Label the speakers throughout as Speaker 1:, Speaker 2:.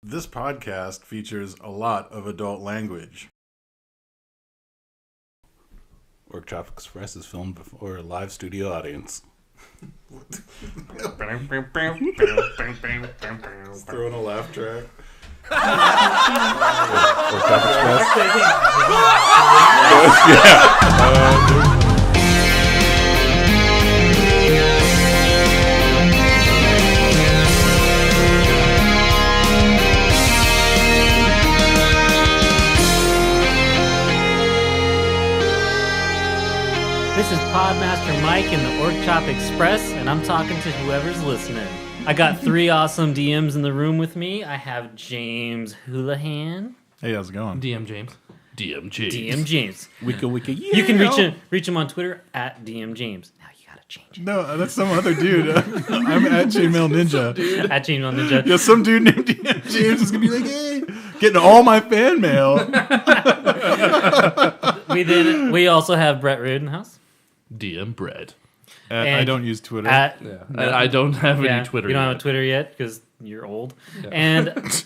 Speaker 1: This podcast features a lot of adult language.
Speaker 2: Orc-Chop Express is filmed before a live studio audience.
Speaker 1: Throwing a laugh track.
Speaker 2: Orc-Chop Express?
Speaker 3: This is Podmaster Mike in the Orc-Chop Express, and I'm talking to whoever's listening. I got three awesome DMs in the room with me. I have James Houlihan.
Speaker 1: Hey, how's it going?
Speaker 4: DM James.
Speaker 3: DM James.
Speaker 2: Wicca, yeah.
Speaker 3: You can reach him on Twitter at DM James. Now you gotta change it.
Speaker 1: No, that's some other dude. I'm at Chainmail Ninja.
Speaker 3: At Chainmail Ninja.
Speaker 1: Yeah, some dude named DM James is gonna be like, hey, getting all my fan mail.
Speaker 3: We also have Brett Rude in the house.
Speaker 4: DM Bread.
Speaker 1: I don't use Twitter.
Speaker 4: I don't have any Twitter.
Speaker 3: You don't
Speaker 4: yet.
Speaker 3: have a Twitter yet because you're old.
Speaker 4: Yeah.
Speaker 3: And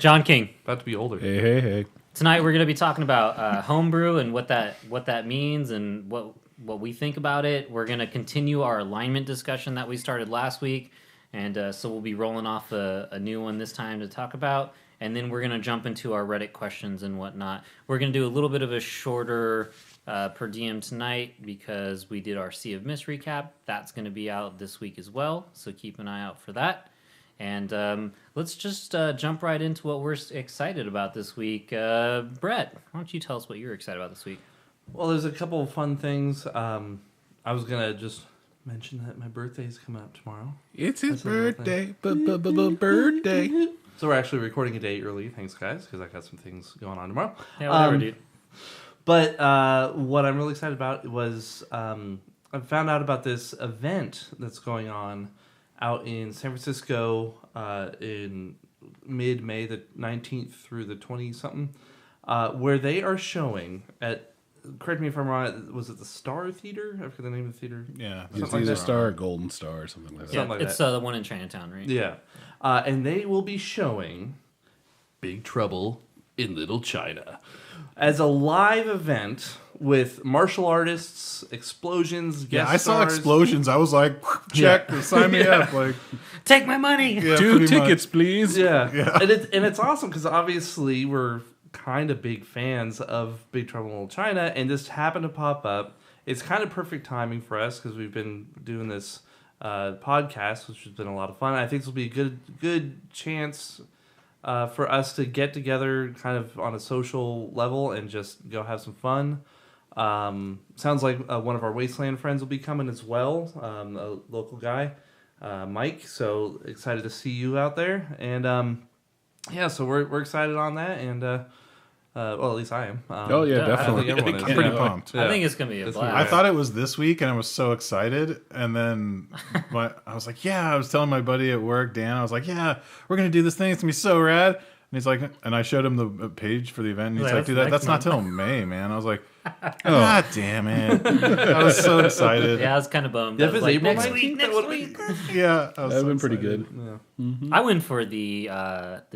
Speaker 3: John King.
Speaker 4: About to be older.
Speaker 2: Hey.
Speaker 3: Tonight we're going to be talking about homebrew and what that means and what we think about it. We're going to continue our alignment discussion that we started last week, and so we'll be rolling off a new one this time to talk about, and then we're going to jump into our Reddit questions and whatnot. We're going to do a little bit of a shorter per DM tonight because we did our Sea of Mist recap. That's going to be out this week as well, so keep an eye out for that. And let's just jump right into what we're excited about this week. Brett, why don't you tell us what you're excited about this week?
Speaker 4: Well, there's a couple of fun things. I was going to just mention that my birthday's coming up tomorrow.
Speaker 2: It's his birthday. Birthday.
Speaker 4: So we're actually recording a day early. Thanks, guys, because I got some things going on tomorrow.
Speaker 3: Yeah, whatever, dude.
Speaker 4: But what I'm really excited about was I found out about this event that's going on out in San Francisco in mid-May, the 19th through the 20-something, where they are showing at, correct me if I'm wrong, was it the Star Theater? I forget the name of the theater.
Speaker 1: Yeah.
Speaker 2: It's either a Star or Golden Star or something like that.
Speaker 4: Something like
Speaker 3: It's the one in Chinatown, right?
Speaker 4: Yeah. And they will be showing Big Trouble in Little China as a live event with martial artists, explosions, guest
Speaker 1: Yeah, I saw
Speaker 4: stars.
Speaker 1: explosions. I was like, check, sign me up. Like,
Speaker 3: Take my money!
Speaker 1: yeah,
Speaker 2: 2
Speaker 1: pretty
Speaker 2: tickets,
Speaker 1: much.
Speaker 2: please.
Speaker 4: Yeah.
Speaker 1: Yeah.
Speaker 4: And it's awesome because obviously we're kind of big fans of Big Trouble in Little China, and this happened to pop up. It's kind of perfect timing for us because we've been doing this podcast, which has been a lot of fun. I think this will be a good chance for us to get together kind of on a social level and just go have some fun. Sounds like one of our Wasteland friends will be coming as well, a local guy, Mike. So excited to see you out there. And yeah, so we're excited on that. And well, at least I am.
Speaker 2: Oh, yeah, definitely.
Speaker 4: I think everyone is.
Speaker 1: I'm pretty pumped.
Speaker 3: I think it's going to be a
Speaker 4: It's
Speaker 3: blast.
Speaker 1: I thought it was this week, and I was so excited. And then I was like, yeah, I was telling my buddy at work, Dan, I was like, yeah, we're going to do this thing. It's going to be so rad. And he's like, and I showed him the page for the event, and he's like, dude, that's not till May, man. I was like, God damn it. I was so excited.
Speaker 3: Yeah, I was kind of bummed.
Speaker 4: Yeah,
Speaker 3: I
Speaker 4: if
Speaker 3: was
Speaker 4: it's
Speaker 3: like,
Speaker 4: April
Speaker 3: next
Speaker 4: 19th,
Speaker 3: week,
Speaker 4: that
Speaker 3: next
Speaker 4: would've
Speaker 3: week.
Speaker 1: Yeah. I was
Speaker 2: That would
Speaker 1: so
Speaker 2: have been pretty
Speaker 1: excited.
Speaker 2: good.
Speaker 4: Yeah.
Speaker 3: I went for the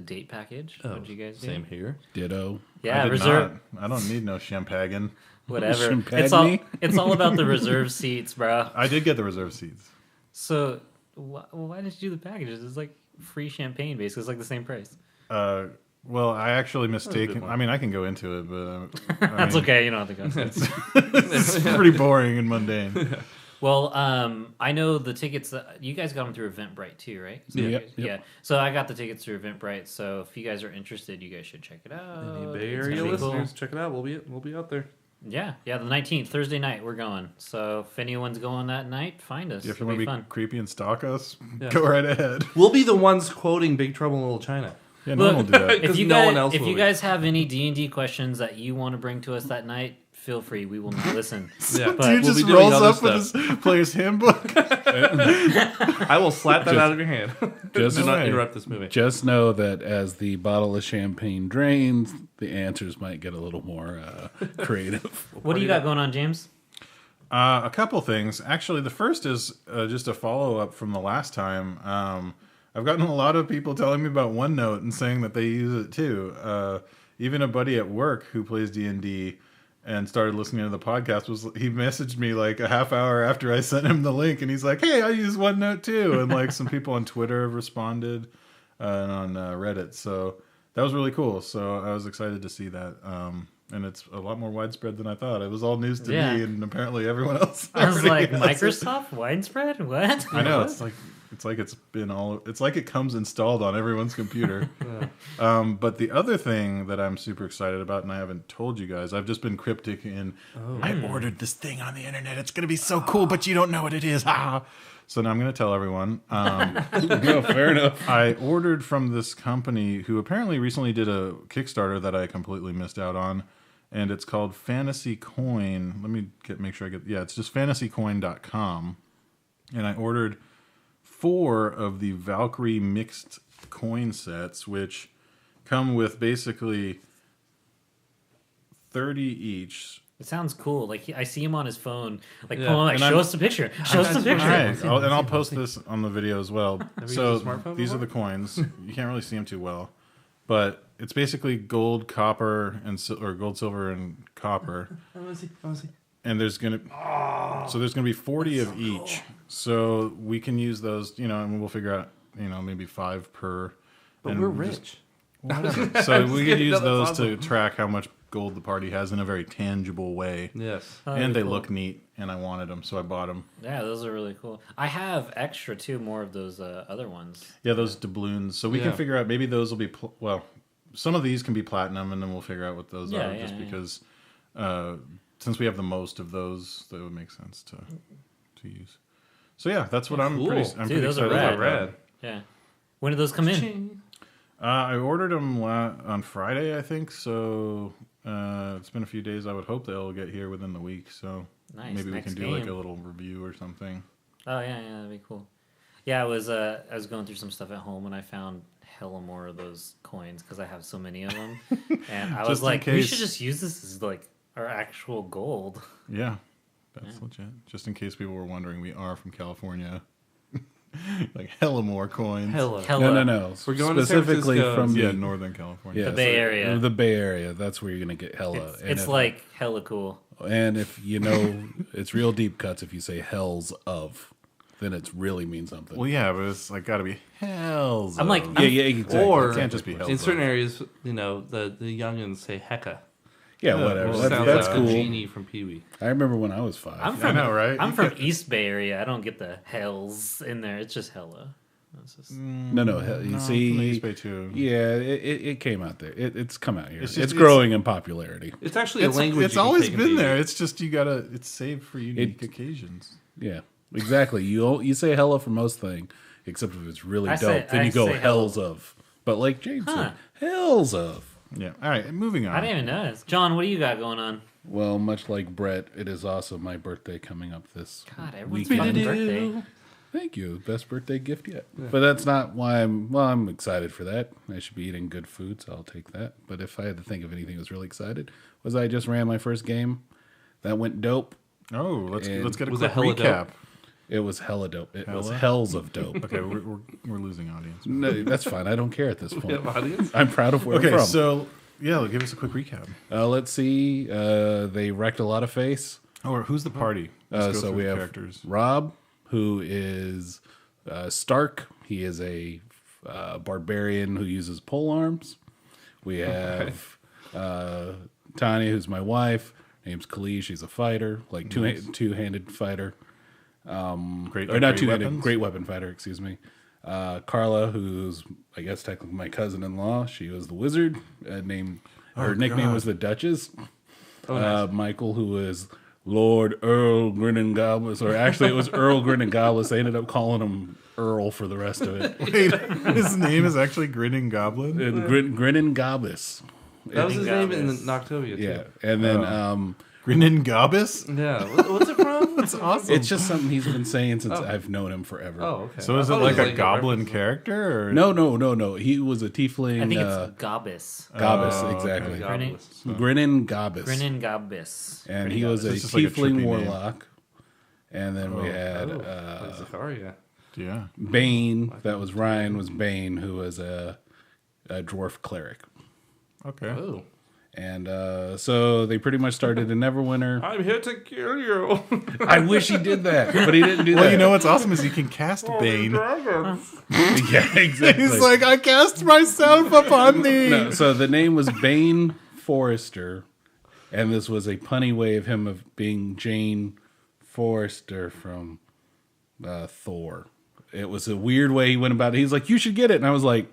Speaker 3: date package.
Speaker 4: Oh,
Speaker 3: What did you guys do?
Speaker 4: Same here.
Speaker 2: Ditto.
Speaker 3: Yeah,
Speaker 1: I did
Speaker 3: reserve.
Speaker 1: not. I don't need no champagne.
Speaker 3: Whatever.
Speaker 2: Champagne?
Speaker 3: It's all about the reserve seats, bro.
Speaker 1: I did get the reserve seats.
Speaker 3: So why did you do the packages? It's like free champagne, basically. It's like the same price.
Speaker 1: Well, I actually mistaken.
Speaker 4: one.
Speaker 1: I mean, I can go into it, but
Speaker 3: That's okay. You don't have to go.
Speaker 1: It's pretty boring and mundane.
Speaker 3: Well, I know the tickets. You guys got them through Eventbrite too, right? So
Speaker 2: Yep.
Speaker 3: Yeah. So I got the tickets through Eventbrite. So if you guys are interested, you guys should check it out.
Speaker 4: Any Bay
Speaker 3: It's
Speaker 4: Area
Speaker 3: gonna be cool.
Speaker 4: listeners, check it out. We'll be out there.
Speaker 3: Yeah, the 19th, Thursday night, we're going. So if anyone's going that night, find us.
Speaker 1: If you
Speaker 3: It'll
Speaker 1: want
Speaker 3: be
Speaker 1: to be
Speaker 3: fun.
Speaker 1: creepy and stalk us,
Speaker 4: Yeah.
Speaker 1: go right ahead.
Speaker 4: We'll be the ones quoting Big Trouble in Little China.
Speaker 1: Yeah, no one will do that.
Speaker 3: If
Speaker 4: 'Cause
Speaker 3: you
Speaker 4: no
Speaker 3: guys,
Speaker 4: one else
Speaker 3: if
Speaker 4: will
Speaker 3: you
Speaker 4: be.
Speaker 3: guys have any D&D questions that you want to bring to us that night, feel free. We will not listen.
Speaker 4: Yeah,
Speaker 3: But
Speaker 1: Dude
Speaker 4: we'll
Speaker 1: just
Speaker 4: be doing
Speaker 1: rolls
Speaker 4: other
Speaker 1: up with his player's handbook.
Speaker 4: I will slap that out of your hand.
Speaker 2: Just-
Speaker 4: Do not
Speaker 1: way.
Speaker 4: interrupt this movie.
Speaker 2: Just know that as the bottle of champagne drains, the answers might get a little more creative.
Speaker 3: What do you got going on, James?
Speaker 1: A couple things. Actually, the first is just a follow-up from the last time. I've gotten a lot of people telling me about OneNote and saying that they use it too. Even a buddy at work who plays D&D and started listening to the podcast he messaged me like a half hour after I sent him the link, and he's like, "Hey, I use OneNote too." And like some people on Twitter have responded and on Reddit, so that was really cool. So I was excited to see that. And it's a lot more widespread than I thought. It was all news to me, and apparently everyone else.
Speaker 3: I was like, Microsoft widespread? What?
Speaker 1: I know. It's like it comes installed on everyone's computer. But the other thing that I'm super excited about, and I haven't told you guys, I've just been cryptic in. I ordered this thing on the internet. It's going to be so cool, but you don't know what it is. So now I'm going to tell everyone.
Speaker 2: No, fair enough.
Speaker 1: I ordered from this company who apparently recently did a Kickstarter that I completely missed out on. And it's called Fantasy Coin. Let me make sure I get... Yeah, it's just fantasycoin.com. And I ordered 4 of the Valkyrie mixed coin sets, which come with basically 30 each.
Speaker 3: It sounds cool. Like I see him on his phone, like
Speaker 4: Yeah.
Speaker 3: pulling, like, show us the picture. Show us the picture.
Speaker 1: Right. I'll post this on the video as well.
Speaker 4: Have you
Speaker 1: So
Speaker 4: used a smartphone
Speaker 1: these are
Speaker 4: before?
Speaker 1: the coins. You can't really see them too well. But it's basically gold, copper, or gold, silver, and copper.
Speaker 4: I want to see.
Speaker 1: And there's gonna be 40 of each. So we can use those, and we'll figure out, maybe 5 per.
Speaker 4: But
Speaker 1: and
Speaker 4: we're
Speaker 1: just-
Speaker 4: rich.
Speaker 1: Whatever. So we could use
Speaker 4: That's
Speaker 1: those
Speaker 4: awesome.
Speaker 1: to track how much gold the party has in a very tangible way.
Speaker 4: Yes.
Speaker 3: Oh,
Speaker 1: And they
Speaker 3: cool.
Speaker 1: look neat, and I wanted them, so I bought them.
Speaker 3: Yeah, those are really cool. I have extra too, more of those other ones.
Speaker 1: Yeah, those doubloons. So we
Speaker 4: Yeah.
Speaker 1: can figure out, maybe those will be, some of these can be platinum, and then we'll figure out what those
Speaker 3: Yeah,
Speaker 1: are,
Speaker 3: yeah,
Speaker 1: just
Speaker 3: yeah.
Speaker 1: because since we have the most of those, that would make sense to use. So yeah, that's what I'm
Speaker 4: Cool.
Speaker 1: pretty
Speaker 3: Dude,
Speaker 1: pretty
Speaker 3: those are
Speaker 1: excited
Speaker 3: rad.
Speaker 1: about.
Speaker 4: Rad.
Speaker 3: Yeah. When did those come in?
Speaker 1: I ordered them on Friday, I think. So it's been a few days. I would hope they'll get here within the week. So
Speaker 3: Nice.
Speaker 1: maybe we
Speaker 3: Next
Speaker 1: can do like
Speaker 3: game.
Speaker 1: a little review or something.
Speaker 3: Oh yeah, that'd be cool. Yeah, I was going through some stuff at home and I found hella more of those coins because I have so many of them, and I was
Speaker 1: Just in
Speaker 3: like, we
Speaker 1: case.
Speaker 3: should just use this as like our actual gold.
Speaker 1: Yeah, that's legit. Just in case people were wondering, we are from California. Like hella more coins.
Speaker 4: Hella.
Speaker 2: No.
Speaker 4: We're going to San
Speaker 2: specifically
Speaker 4: Francisco.
Speaker 2: from
Speaker 1: Yeah,
Speaker 2: the
Speaker 1: Northern California.
Speaker 3: The Bay Area.
Speaker 2: The Bay Area. That's where you're gonna get hella.
Speaker 3: It's like hella cool.
Speaker 2: And if it's real deep cuts. If you say hells of, then it really means something.
Speaker 1: Well, yeah, but it's like got to be hells.
Speaker 3: I'm like,
Speaker 1: of.
Speaker 2: yeah, exactly.
Speaker 4: Or
Speaker 1: It can't just be hells
Speaker 4: in certain
Speaker 1: of.
Speaker 4: areas, the youngins say hecka.
Speaker 2: yeah, whatever.
Speaker 1: well,
Speaker 2: That's,
Speaker 4: Sounds
Speaker 2: that's
Speaker 4: like
Speaker 2: cool.
Speaker 4: a genie from Pee Wee.
Speaker 2: I remember when I was 5.
Speaker 1: I know, right?
Speaker 3: I'm from East Bay Area. I don't get the hells in there. It's just hella. It's just,
Speaker 2: No, you
Speaker 1: No,
Speaker 2: see,
Speaker 1: from the East Bay too.
Speaker 2: yeah, it came out there. It's come out here.
Speaker 1: It's
Speaker 2: It's,
Speaker 1: just-
Speaker 2: growing in popularity.
Speaker 4: It's actually a language.
Speaker 1: It's
Speaker 4: you can
Speaker 1: always
Speaker 4: take in
Speaker 1: been
Speaker 4: Pee Wee.
Speaker 1: there. It's just it's saved for unique occasions.
Speaker 2: Yeah, exactly. You say hella for most thing, except if it's really
Speaker 3: I
Speaker 2: dope.
Speaker 3: say-
Speaker 2: Then
Speaker 3: I
Speaker 2: you go
Speaker 3: say
Speaker 2: hells of. But like James
Speaker 3: Huh.
Speaker 2: said, hells of.
Speaker 1: Yeah. All right, moving on.
Speaker 3: I didn't even notice. John, what do you got going on?
Speaker 2: Well, much like Brett, it is also my birthday coming up this
Speaker 3: God, everyone's
Speaker 2: weekend.
Speaker 3: fucking birthday.
Speaker 2: Thank you. Best birthday gift yet. But that's not why I'm excited for that. I should be eating good food, so I'll take that. But if I had to think of anything that was really excited, was I just ran my first game. That went dope.
Speaker 1: Oh, let's get a
Speaker 4: Was
Speaker 1: quick
Speaker 4: it hella
Speaker 1: recap.
Speaker 4: dope?
Speaker 2: It was hella dope. It was
Speaker 1: Hella?
Speaker 2: hells of dope.
Speaker 1: Okay, we're losing audience.
Speaker 2: No, that's fine. I don't care at this
Speaker 4: We
Speaker 2: point.
Speaker 4: have audience.
Speaker 2: I'm proud of where
Speaker 1: Okay,
Speaker 2: I'm from.
Speaker 1: so yeah, give us a quick recap.
Speaker 2: Let's see. They wrecked a lot of face.
Speaker 1: Or who's the party? Let's go
Speaker 2: So
Speaker 1: through
Speaker 2: we
Speaker 1: the
Speaker 2: have
Speaker 1: characters.
Speaker 2: Rob, who is Stark. He is a barbarian who uses pole arms. We have Tanya, who's my wife. Name's Kali. She's a fighter, like two-handed fighter.
Speaker 1: Great,
Speaker 2: Or not
Speaker 1: great
Speaker 2: two-handed,
Speaker 1: weapons?
Speaker 2: great weapon fighter. Excuse me. Carla, who's I guess technically my cousin-in-law. She was the wizard. Her nickname
Speaker 1: God.
Speaker 2: was the Duchess.
Speaker 4: Nice.
Speaker 2: Michael, who is Lord Earl Grinning Goblins, or actually it was Earl Grinning Goblins. They ended up calling him Earl for the rest of it.
Speaker 1: Wait, his name is actually Grinning Goblin.
Speaker 2: And Grinning Goblins.
Speaker 4: That was his name in
Speaker 3: Goblins.
Speaker 4: Noctavia, too.
Speaker 2: Yeah, and then
Speaker 1: Grinning Gobbus?
Speaker 4: Yeah. What's it from?
Speaker 1: That's awesome.
Speaker 2: it's just something he's been saying since I've known him forever.
Speaker 4: Oh, okay.
Speaker 1: So is
Speaker 4: I
Speaker 1: it
Speaker 4: thought
Speaker 1: like a
Speaker 4: was
Speaker 1: goblin
Speaker 4: reference-
Speaker 1: character? Or?
Speaker 2: No. He was a tiefling.
Speaker 3: I think it's Gobbus.
Speaker 2: Gobbus,
Speaker 1: Oh,
Speaker 2: exactly.
Speaker 1: okay.
Speaker 3: Grinning-
Speaker 4: Goblins.
Speaker 2: Grinning Gobbus.
Speaker 3: Grinning Gobbus.
Speaker 2: And
Speaker 3: Grinning
Speaker 2: he was a
Speaker 1: It's just like a
Speaker 2: tiefling
Speaker 1: trippy name.
Speaker 2: warlock. And then we had
Speaker 4: Like Zakaria.
Speaker 1: Yeah.
Speaker 2: Bane, that was Ryan, was Bane, who was a dwarf cleric.
Speaker 1: Okay.
Speaker 4: Oh.
Speaker 2: And so they pretty much started in Neverwinter.
Speaker 4: I'm here to kill you.
Speaker 2: I wish he did that, but he didn't do that.
Speaker 1: Well, you know what's awesome is you can cast Bane.
Speaker 2: Yeah, exactly.
Speaker 1: He's like, I cast myself upon thee.
Speaker 2: No, so the name was Bane Forrester, and this was a punny way of him of being Jane Forrester from Thor. It was a weird way he went about it. He's like, you should get it. And I was like,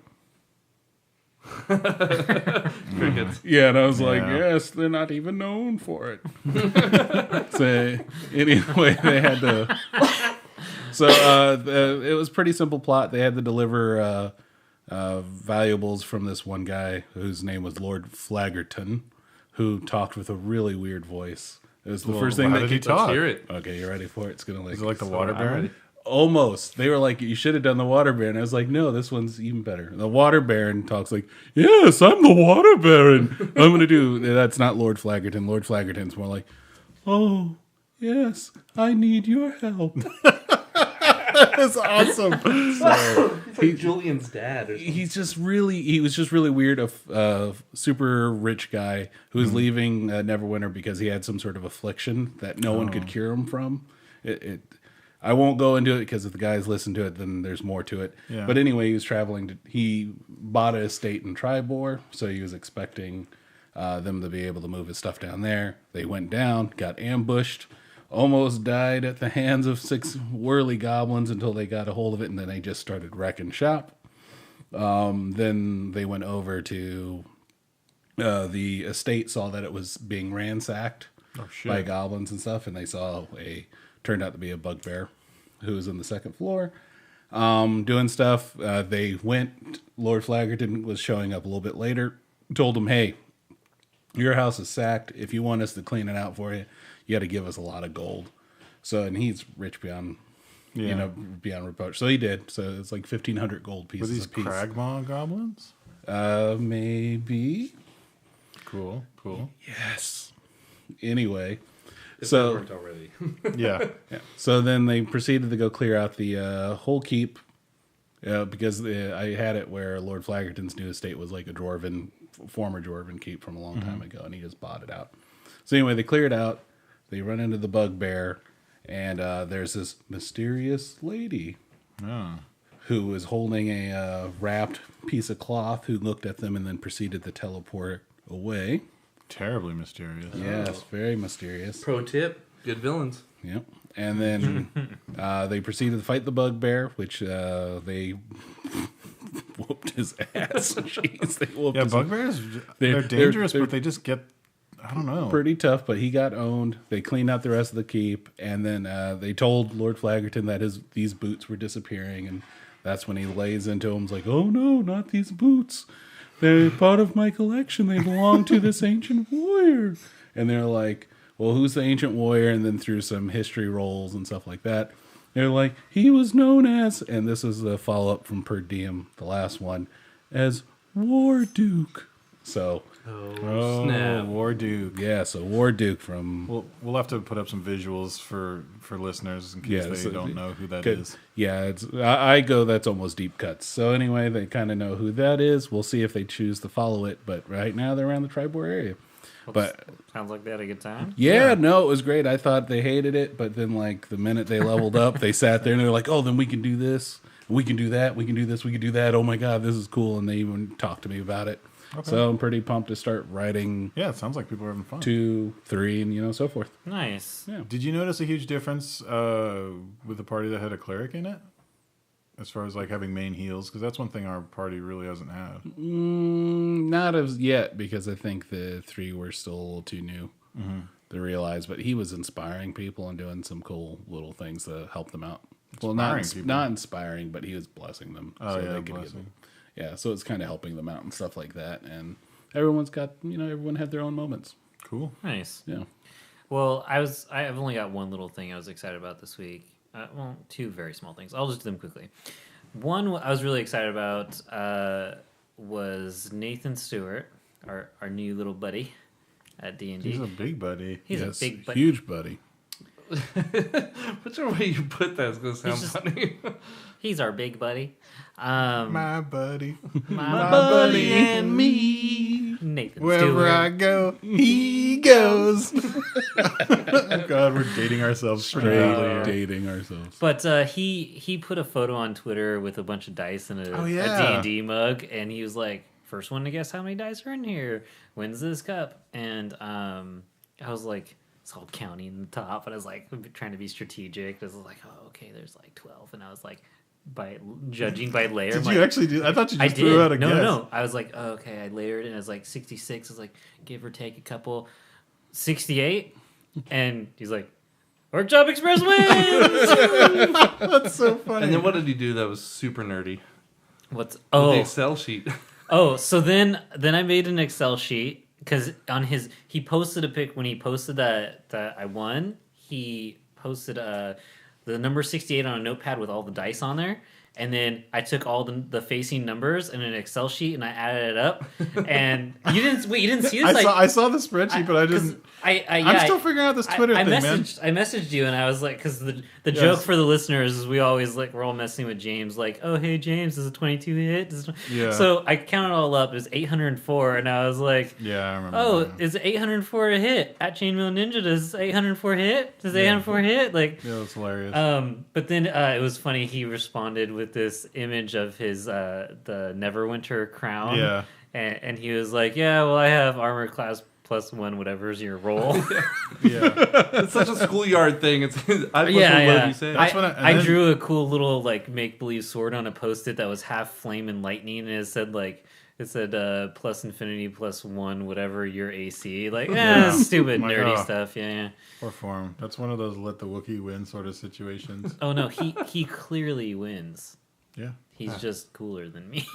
Speaker 4: Crickets.
Speaker 2: yeah. And I was like,
Speaker 1: Yeah.
Speaker 2: yes, they're not even known for it. So anyway, they had to. So it was pretty simple plot. They had to deliver valuables from this one guy whose name was Lord Flaggerton, who talked with a really weird voice. It was the
Speaker 1: Well,
Speaker 2: first thing
Speaker 1: how
Speaker 2: that
Speaker 1: did he
Speaker 4: Let's
Speaker 1: talk?
Speaker 4: hear it.
Speaker 2: Okay, you ready for it? It's gonna like
Speaker 1: Is it like the
Speaker 4: So,
Speaker 1: water
Speaker 4: I'm
Speaker 1: baron?
Speaker 4: ready.
Speaker 2: almost. They were like, you should have done the water baron. I was like, no, this one's even better. The water baron talks like, yes, I'm the water baron. I'm gonna do. That's not Lord Flaggerton. Lord Flaggerton's more like, oh yes, I need your help.
Speaker 1: That's awesome.
Speaker 2: So
Speaker 4: It's like Julian's dad or something.
Speaker 2: he was just really weird. A super rich guy who was leaving Neverwinter because he had some sort of affliction that no one could cure him from. I won't go into it because if the guys listen to it, then there's more to it.
Speaker 1: Yeah.
Speaker 2: But anyway, he was traveling. He bought an estate in Tribor, so he was expecting them to be able to move his stuff down there. They went down, got ambushed, almost died at the hands of 6 whirly goblins until they got a hold of it, and then they just started wrecking shop. Then they went over to the estate, saw that it was being ransacked by goblins and stuff, and they saw turned out to be a bugbear who was on the second floor doing stuff. They went, Lord Flaggerton was showing up a little bit later, told him, hey, your house is sacked. If you want us to clean it out for you, you got to give us a lot of gold. So, and he's rich beyond, beyond reproach. So he did. So it's like 1,500 gold
Speaker 1: Were
Speaker 2: pieces
Speaker 1: these
Speaker 2: a piece.
Speaker 1: Cragmaw goblins?
Speaker 2: Maybe.
Speaker 1: Cool.
Speaker 2: Yes. Anyway.
Speaker 4: If
Speaker 2: So-
Speaker 4: they weren't already.
Speaker 1: Yeah.
Speaker 2: Yeah. So then they proceeded to go clear out the whole keep because I had it where Lord Flaggerton's new estate was like a former dwarven keep from a long time ago, and he just bought it out. So anyway, they cleared out. They run into the bugbear, and there's this mysterious lady
Speaker 1: Oh.
Speaker 2: who was holding a wrapped piece of cloth who looked at them and then proceeded to teleport away.
Speaker 1: Terribly mysterious.
Speaker 2: Yes, very mysterious.
Speaker 4: Pro tip: good villains.
Speaker 2: Yep. And then they proceeded to fight the bugbear, which they whooped his ass. Jeez, they whooped
Speaker 1: Yeah,
Speaker 2: his
Speaker 1: bugbears,
Speaker 2: They're-
Speaker 1: they're dangerous,
Speaker 2: they're-
Speaker 1: but they just get, I don't know.
Speaker 2: pretty tough, but he got owned. They cleaned out the rest of the keep, and then they told Lord Flaggerton that these boots were disappearing, and that's when he lays into him. He's like, oh no, not these boots. They're part of my collection. They belong to this ancient warrior. And they're like, well, who's the ancient warrior? And then through some history rolls and stuff like that, they're like, he was known as, and this is the follow-up from Per Diem, the last one, as War Duke. So,
Speaker 1: Oh,
Speaker 4: snap.
Speaker 1: War Duke.
Speaker 2: yeah, so War Duke from...
Speaker 1: We'll have to put up some visuals for listeners in case
Speaker 2: Yeah,
Speaker 1: they
Speaker 2: so
Speaker 1: don't know who that
Speaker 2: Good.
Speaker 1: is.
Speaker 2: Yeah, I go, that's almost deep cuts. So anyway, they kind of know who that is. We'll see if they choose to follow it, but right now they're around the Tribor area. But
Speaker 3: Sounds like they had a good time.
Speaker 2: yeah, no, it was great. I thought they hated it, but then like the minute they leveled up, they sat there and they're like, oh, then we can do this, we can do that, we can do this, we can do that. Oh my God, this is cool. And they even talked to me about it.
Speaker 1: Okay.
Speaker 2: So I'm pretty pumped to start writing
Speaker 1: Yeah, it sounds like people are having fun.
Speaker 2: 2, 3, and so forth.
Speaker 3: Nice.
Speaker 2: Yeah.
Speaker 1: Did you notice a huge difference with the party that had a cleric in it? As far as like having main heals? Because that's one thing our party really hasn't had.
Speaker 2: Not as yet, because I think the 3 were still a little too new to realize. But he was inspiring people and doing some cool little things to help them out. Well,
Speaker 1: Inspiring people.
Speaker 2: not inspiring, but he was blessing them.
Speaker 1: Oh, yeah,
Speaker 2: they could
Speaker 1: blessing.
Speaker 2: yeah, so it's kind of helping them out and stuff like that. And everyone's got, everyone had their own moments.
Speaker 1: Cool.
Speaker 3: Nice.
Speaker 2: Yeah.
Speaker 3: Well, I've only got one little thing I was excited about this week. Well, 2 very small things. I'll just do them quickly. One I was really excited about was Nathan Stewart, our new little buddy at D&D.
Speaker 1: He's a big buddy.
Speaker 3: He's
Speaker 2: Yes,
Speaker 3: a big buddy.
Speaker 2: huge buddy.
Speaker 4: Whichever way you put that is going to sound
Speaker 3: He's just-
Speaker 4: funny.
Speaker 3: He's our big buddy.
Speaker 1: My buddy.
Speaker 3: My
Speaker 4: buddy and me.
Speaker 3: Nathan
Speaker 1: Wherever
Speaker 3: Stewart.
Speaker 1: I go, he goes. God, we're dating ourselves pretty badly
Speaker 2: Straight
Speaker 1: here.
Speaker 2: dating ourselves.
Speaker 3: But he put a photo on Twitter with a bunch of dice in
Speaker 1: Oh,
Speaker 3: a
Speaker 1: yeah.
Speaker 3: D&D mug, and he was like, first one to guess how many dice are in here wins this cup. And I was like, it's all counting the top, and I was like trying to be strategic. I was like, oh, okay, there's like 12, and I was like, by judging by layer.
Speaker 1: Did
Speaker 3: I'm
Speaker 1: you
Speaker 3: like,
Speaker 1: actually do? I thought you
Speaker 3: I
Speaker 1: just threw out a
Speaker 3: did.
Speaker 1: guess.
Speaker 3: No. I was like, oh, okay, I layered it, and I was like 66. I was like, give or take a couple. 68, and he's like, Orc-Chop Express wins.
Speaker 1: That's so funny.
Speaker 4: And then what did he do that was super nerdy?
Speaker 3: What's
Speaker 4: With the
Speaker 3: oh
Speaker 4: Excel sheet.
Speaker 3: oh? So then I made an Excel sheet because on he posted a pic when he posted that I won. He posted the number 68 on a notepad with all the dice on there. And then I took all the facing numbers in an Excel sheet and I added it up. And you didn't see this?
Speaker 1: I saw the spreadsheet, but I didn't. I'm still figuring out this Twitter thing, man.
Speaker 3: I messaged you and I was like, because the joke for the listeners is we always like we're all messing with James, like, oh hey James, is a 22 hit?
Speaker 1: Yeah.
Speaker 3: So I counted all up. It was 804, and I was like,
Speaker 1: Yeah, I remember.
Speaker 3: oh,
Speaker 1: that.
Speaker 3: is 804 a hit? At Chainmail Ninja, does 804 hit? Does 804 hit? Like,
Speaker 1: Yeah, that's hilarious.
Speaker 3: but then it was funny. He responded with this image of his the Neverwinter crown.
Speaker 1: Yeah.
Speaker 3: And he was like, yeah, well, I have armor class +1, whatever is your roll.
Speaker 1: Yeah.
Speaker 4: It's such a schoolyard thing. It's I put
Speaker 3: Yeah,
Speaker 4: what
Speaker 3: yeah.
Speaker 4: you say.
Speaker 1: That's what
Speaker 3: I
Speaker 1: and then-
Speaker 3: drew a cool little like make believe sword on a post-it that was half flame and lightning, and it said plus infinity +1 whatever your AC. Like stupid
Speaker 1: Like,
Speaker 3: nerdy
Speaker 1: oh.
Speaker 3: stuff. Yeah.
Speaker 1: Or form. That's one of those let the Wookiee win sort of situations.
Speaker 3: Oh no, he clearly wins.
Speaker 1: Yeah.
Speaker 3: He's just cooler than me.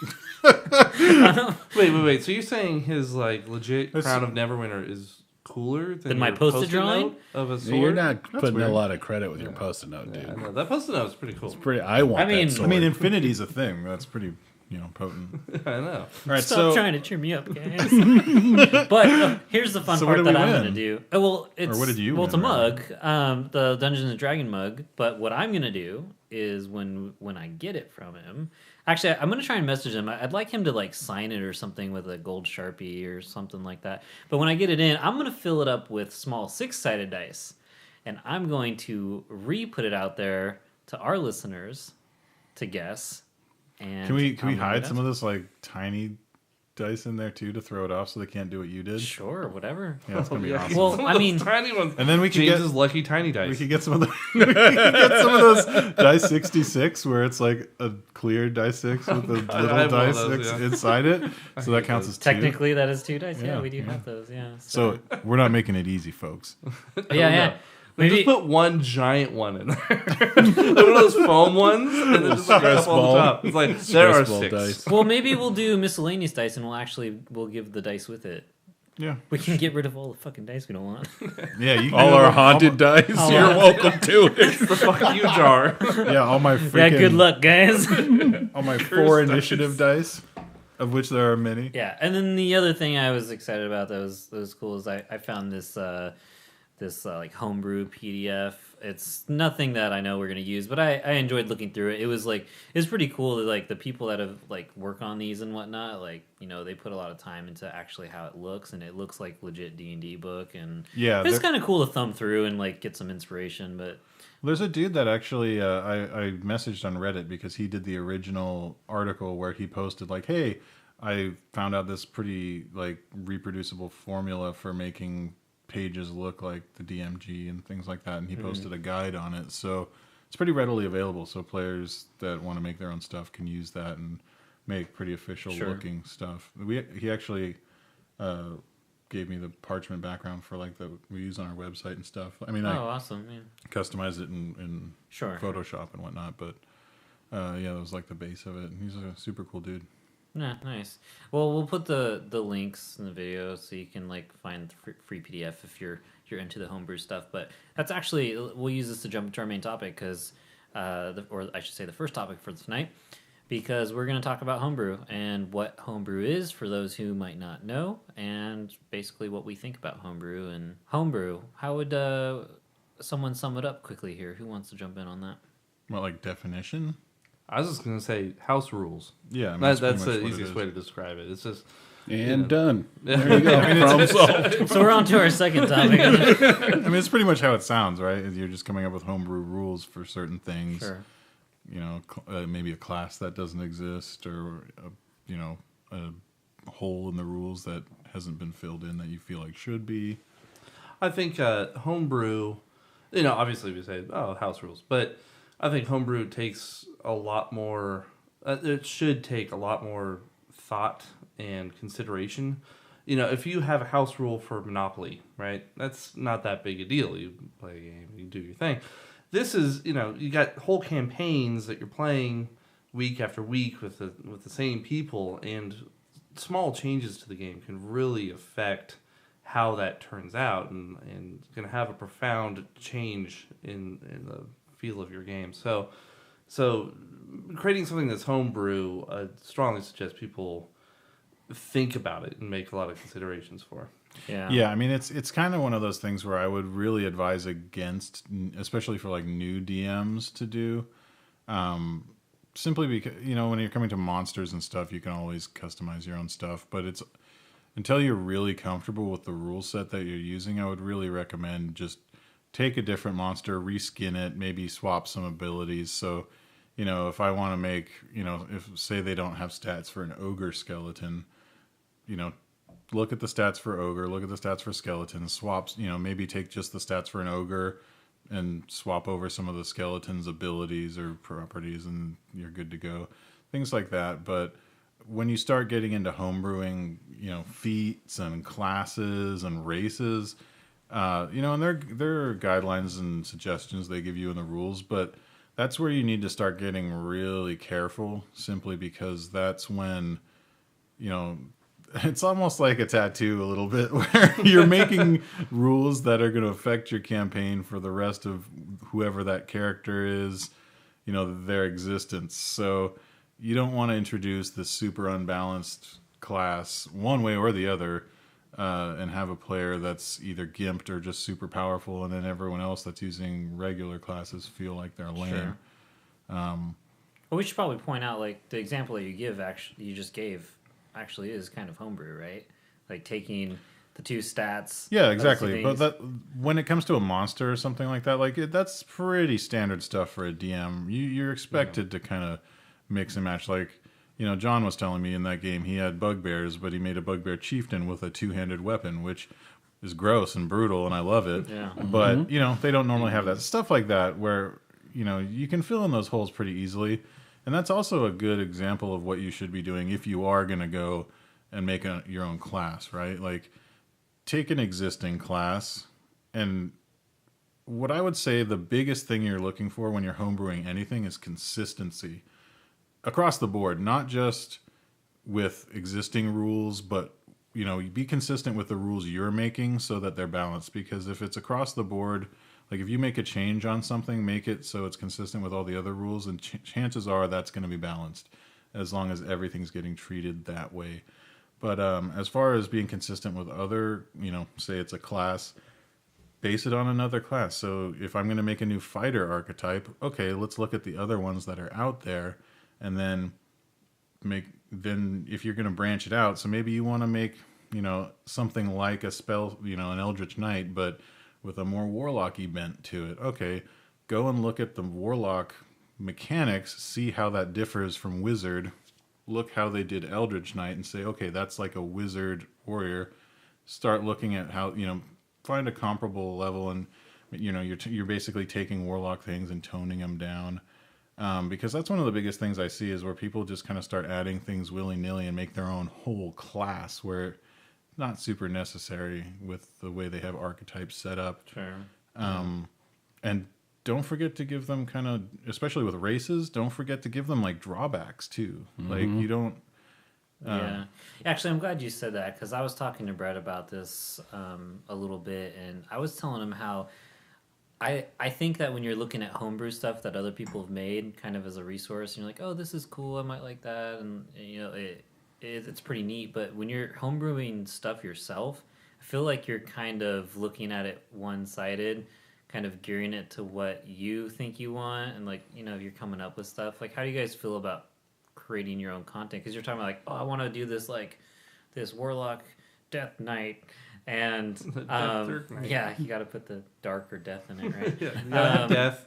Speaker 4: Wait. So you're saying his like legit
Speaker 1: It's-
Speaker 4: Crown of Neverwinter is cooler than
Speaker 3: my
Speaker 4: your
Speaker 3: post-it drawing?
Speaker 4: note of a
Speaker 2: Yeah,
Speaker 4: sword?
Speaker 2: you're not putting
Speaker 1: weird.
Speaker 2: a lot of credit with your post-it note, dude.
Speaker 4: I know. That post-it note is pretty cool.
Speaker 2: I want
Speaker 3: I mean-
Speaker 2: that
Speaker 1: I
Speaker 2: sword.
Speaker 1: mean, infinity's a thing. That's pretty, potent.
Speaker 4: I know.
Speaker 1: All right,
Speaker 3: Stop
Speaker 1: so
Speaker 3: trying to cheer me up, guys. But here's the fun
Speaker 1: So what
Speaker 3: part
Speaker 1: did
Speaker 3: that
Speaker 1: we
Speaker 3: I'm
Speaker 1: win?
Speaker 3: going to do. Oh, well, it's
Speaker 1: what did you
Speaker 3: Well, it's a
Speaker 1: win,
Speaker 3: mug, the Dungeons and Dragon mug. But what I'm going to do is when I get it from him. Actually, I'm going to try and message him. I'd like him to like sign it or something with a gold Sharpie or something like that. But when I get it in, I'm going to fill it up with small 6-sided dice, and I'm going to re-put it out there to our listeners to guess. And
Speaker 1: can we hide some of this like tiny dice in there too to throw it off so they can't do what you did?
Speaker 3: Sure, whatever.
Speaker 1: Yeah, it's gonna be
Speaker 4: Yeah.
Speaker 1: awesome.
Speaker 3: Well,
Speaker 4: Some
Speaker 3: I
Speaker 4: of
Speaker 3: mean-
Speaker 4: those tiny ones.
Speaker 1: And then we could
Speaker 4: James's
Speaker 1: get
Speaker 4: lucky tiny dice.
Speaker 1: we could get some of the we could get some of those dice 66 where it's like a clear dice 6 with a
Speaker 4: I
Speaker 1: little
Speaker 4: have one of
Speaker 1: dice
Speaker 4: those,
Speaker 1: 6
Speaker 4: yeah.
Speaker 1: inside it. So that
Speaker 4: hate
Speaker 1: counts
Speaker 4: those.
Speaker 1: as 2.
Speaker 3: Technically, that is 2 dice. Yeah,
Speaker 1: Yeah,
Speaker 3: we do
Speaker 1: yeah.
Speaker 3: have those. Yeah.
Speaker 1: So we're not making it easy, folks.
Speaker 3: yeah.
Speaker 4: We
Speaker 3: Maybe
Speaker 4: just put one giant one in there. Like one of those foam ones, and then just like
Speaker 2: Stress
Speaker 4: up on
Speaker 2: ball.
Speaker 4: the top. It's like there are
Speaker 2: Stress ball
Speaker 4: 6.
Speaker 2: dice.
Speaker 3: well, maybe we'll do miscellaneous dice, and we'll give the dice with it.
Speaker 1: Yeah.
Speaker 3: We can get rid of all the fucking dice we don't want.
Speaker 1: Yeah, you can
Speaker 2: all
Speaker 1: do
Speaker 2: our
Speaker 1: all-
Speaker 2: haunted dice.
Speaker 3: all
Speaker 2: You're
Speaker 3: our-
Speaker 2: welcome to it.
Speaker 4: It's the fucking you jar.
Speaker 1: Yeah, all my freaking
Speaker 3: Yeah, good luck, guys.
Speaker 1: all my 4
Speaker 4: Cursed
Speaker 1: initiative dice, of which there are many.
Speaker 3: Yeah, and then the other thing I was excited about that was cool is I found this like homebrew PDF. It's nothing that I know we're gonna use, but I enjoyed looking through it. It was pretty cool that like the people that have like work on these and whatnot, like they put a lot of time into actually how it looks, and it looks like legit D&D book, and
Speaker 1: Yeah,
Speaker 3: it's
Speaker 1: there-
Speaker 3: kind of cool to thumb through and like get some inspiration. But
Speaker 1: There's a dude that actually I messaged on Reddit because he did the original article where he posted like, "Hey, I found out this pretty like reproducible formula for making pages look like the DMG and things like that," and he posted a guide on it. So it's pretty readily available. So players that want to make their own stuff can use that and make pretty official
Speaker 3: Sure.
Speaker 1: looking stuff. He actually gave me the parchment background for like we use on our website and stuff. I mean, I
Speaker 3: awesome, yeah,
Speaker 1: customize it in
Speaker 3: sure.
Speaker 1: Photoshop and whatnot, but that was like the base of it. He's a super cool dude.
Speaker 3: Yeah, nice. Well, we'll put the links in the video so you can like find the free PDF if you're into the homebrew stuff. But that's actually we'll use this to jump into our main topic because, or I should say, the first topic for tonight, because we're going to talk about homebrew and what homebrew is for those who might not know, and basically what we think about homebrew and homebrew. How would someone sum it up quickly here. Who wants to jump in on that?
Speaker 1: What, like definition?
Speaker 4: I was just gonna say house rules.
Speaker 1: Yeah, I mean,
Speaker 4: That's
Speaker 1: pretty
Speaker 4: the
Speaker 1: much what it
Speaker 4: easiest
Speaker 1: is.
Speaker 4: way to describe it. It's just
Speaker 2: And done. There you go. Problem solved.
Speaker 3: So we're on to our second topic.
Speaker 1: I mean, it's pretty much how it sounds, right? You're just coming up with homebrew rules for certain things.
Speaker 3: Sure.
Speaker 1: You know, maybe a class that doesn't exist, or a hole in the rules that hasn't been filled in that you feel like should be.
Speaker 4: I think homebrew, obviously we say, house rules, but I think homebrew takes a lot more, it should take a lot more thought and consideration. If you have a house rule for Monopoly, right, that's not that big a deal. You play a game, you do your thing. This is, you got whole campaigns that you're playing week after week with the same people, and small changes to the game can really affect how that turns out, and going to have a profound change in the feel of your game. So creating something that's homebrew, I strongly suggest people think about it and make a lot of considerations for.
Speaker 1: Yeah, I mean, it's kind of one of those things where I would really advise against, especially for like new DMs to do. Simply because, when you're coming to monsters and stuff, you can always customize your own stuff, but it's until you're really comfortable with the rule set that you're using, I would really recommend just take a different monster, reskin it, maybe swap some abilities. So, if I want to make, if say they don't have stats for an ogre skeleton, look at the stats for ogre, look at the stats for skeleton, swaps, maybe take just the stats for an ogre and swap over some of the skeleton's abilities or properties, and you're good to go. Things like that. But when you start getting into homebrewing, feats and classes and races, and there are guidelines and suggestions they give you in the rules, but that's where you need to start getting really careful, simply because that's when, it's almost like a tattoo a little bit, where you're making rules that are going to affect your campaign for the rest of whoever that character is, their existence. So you don't want to introduce this super unbalanced class one way or the other, and have a player that's either gimped or just super powerful, and then everyone else that's using regular classes feel like they're lame.
Speaker 3: Sure. Well, we should probably point out, like, the example that you just gave actually is kind of homebrew, right? Like taking the two stats.
Speaker 1: Yeah, exactly. But when it comes to a monster or something like that, that's pretty standard stuff for a DM. You're expected to kind of mix and match. Like, John was telling me in that game he had bugbears, but he made a bugbear chieftain with a two-handed weapon, which is gross and brutal, and I love it.
Speaker 3: Yeah.
Speaker 1: But, they don't normally have that. Stuff like that where, you can fill in those holes pretty easily. And that's also a good example of what you should be doing if you are going to go and make your own class, right? Like, take an existing class, and what I would say the biggest thing you're looking for when you're homebrewing anything is consistency across the board, not just with existing rules, but be consistent with the rules you're making so that they're balanced. Because if it's across the board, like if you make a change on something, make it so it's consistent with all the other rules, and chances are that's going to be balanced, as long as everything's getting treated that way. But as far as being consistent with other, say it's a class, base it on another class. So if I'm going to make a new fighter archetype, okay, let's look at the other ones that are out there, and then if you're going to branch it out, so maybe you want to make, something like a spell, an Eldritch Knight, but with a more warlocky bent to it. Okay, go and look at the warlock mechanics, see how that differs from wizard. Look how they did Eldritch Knight and say, okay, that's like a wizard warrior. Start looking at how, find a comparable level, and you're basically taking warlock things and toning them down. Because that's one of the biggest things I see is where people just kind of start adding things willy-nilly and make their own whole class, where not super necessary with the way they have archetypes set up.
Speaker 3: Sure.
Speaker 1: And don't forget to give them kind of, especially with races, don't forget to give them like drawbacks too. Like you don't.
Speaker 3: Yeah. Actually, I'm glad you said that, because I was talking to Brett about this a little bit, and I was telling him how I think that when you're looking at homebrew stuff that other people have made kind of as a resource, and you're like, oh, this is cool, I might like that, and it's pretty neat. But when you're homebrewing stuff yourself, I feel like you're kind of looking at it one-sided, kind of gearing it to what you think you want, and like, you know, you're coming up with stuff. Like, how do you guys feel about creating your own content? Because you're talking about like, oh, I want to do this like this warlock death knight, and yeah, you got to put the dark or death in it, right?
Speaker 4: Death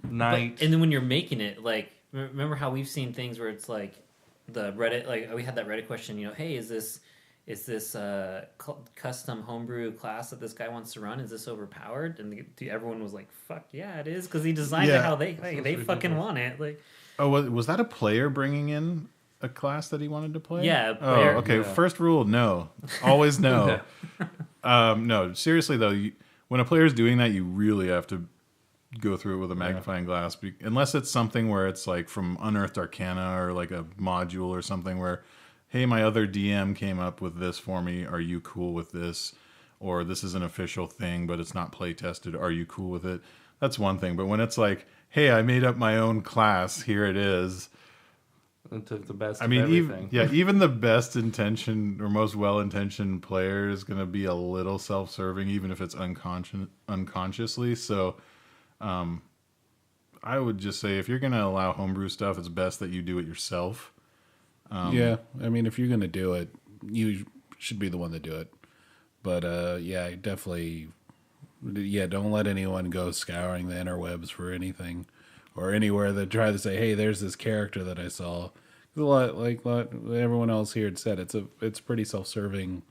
Speaker 4: night.
Speaker 3: And then when you're making it, like, remember how we've seen things where it's like the Reddit, like we had that Reddit question, you know, hey, is this custom homebrew class that this guy wants to run, is this overpowered? And everyone was like, fuck yeah, it is, because he designed it how they fucking want it. Like,
Speaker 1: oh, was that a player bringing in a class that he wanted to play?
Speaker 3: Yeah.
Speaker 1: Oh, okay. Yeah. First rule, no. Always no. No, seriously though, when a player's doing that, you really have to go through it with a magnifying glass, unless it's something where it's like from Unearthed Arcana or like a module or something where, hey, my other DM came up with this for me. Are you cool with this? Or this is an official thing, but it's not play tested. Are you cool with it? That's one thing. But when it's like, hey, I made up my own class. Here it is.
Speaker 4: And took the best.
Speaker 1: I mean, even the best intentioned or most well-intentioned player is going to be a little self-serving, even if it's unconsciously. So, I would just say if you're going to allow homebrew stuff, it's best that you do it yourself.
Speaker 2: Yeah, I mean, if you're going to do it, you should be the one to do it. But, yeah, definitely, don't let anyone go scouring the interwebs for anything or anywhere that try to say, hey, there's this character that I saw. A lot everyone else here had said, it's pretty self-serving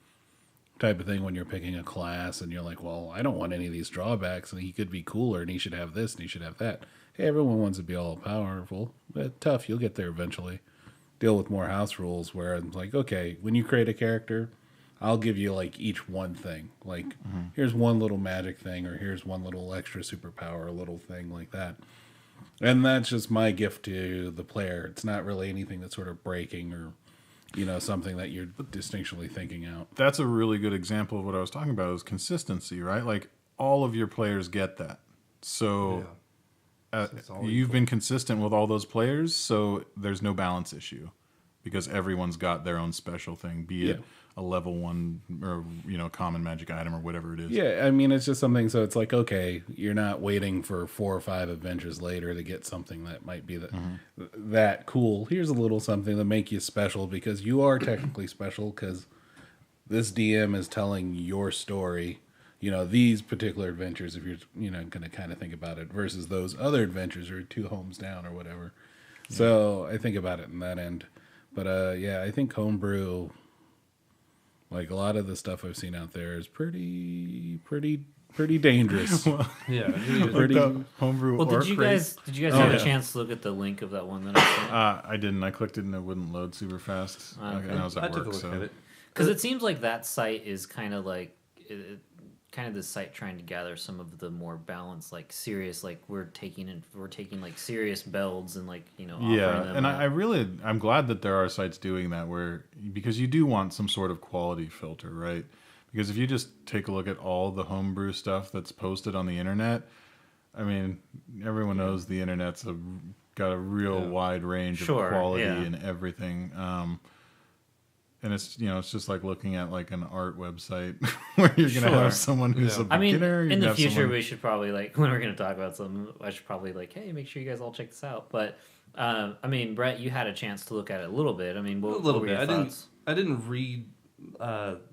Speaker 2: type of thing when you're picking a class and you're like, well, I don't want any of these drawbacks, and he could be cooler, and he should have this, and he should have that. Hey, everyone wants to be all powerful. But tough, you'll get there eventually. Deal with more house rules where it's like, okay, when you create a character, I'll give you like each one thing. Like, here's one little magic thing, or here's one little extra superpower, a little thing like that. And that's just my gift to the player. It's not really anything that's sort of breaking or, you know, something that you're distinctly thinking out.
Speaker 1: That's a really good example of what I was talking about, is consistency, right? Like, all of your players get that. So you've been consistent with all those players, so there's no balance issue because everyone's got their own special thing, be it a level 1 or, you know, common magic item or whatever it is.
Speaker 2: Yeah, I mean, it's just something, so it's like, okay, you're not waiting for 4 or 5 adventures later to get something that might be that cool. Here's a little something to make you special, because you are technically special, because this DM is telling your story, you know, these particular adventures, if you're, you know, going to kind of think about it, versus those other adventures or 2 homes down or whatever. Yeah. So I think about it in that end. But yeah, I think homebrew, like a lot of the stuff I've seen out there, is pretty dangerous.
Speaker 1: Well,
Speaker 4: yeah,
Speaker 1: pretty homebrew.
Speaker 3: Well, did you guys have a chance to look at the link of that one that I sent?
Speaker 1: I didn't. I clicked it and it wouldn't load super fast.
Speaker 3: Okay.
Speaker 1: And I was at work,
Speaker 4: took a look at it.
Speaker 3: Because it seems like that site is kind of like kind of the site trying to gather some of the more balanced, like serious, like we're taking like serious builds and like, you know,
Speaker 1: yeah. And I'm glad that there are sites doing that, because you do want some sort of quality filter, right? Because if you just take a look at all the homebrew stuff that's posted on the internet, I mean, everyone knows the internet's got a real wide range of quality and everything. And it's, you know, it's just like looking at like an art website where you're going to have someone who's a beginner.
Speaker 3: I mean, in the future, we should probably, like, when we're going to talk about something, I should probably like, hey, make sure you guys all check this out. But I mean, Brett, you had a chance to look at it a little bit. I mean, what were your thoughts?
Speaker 4: I didn't read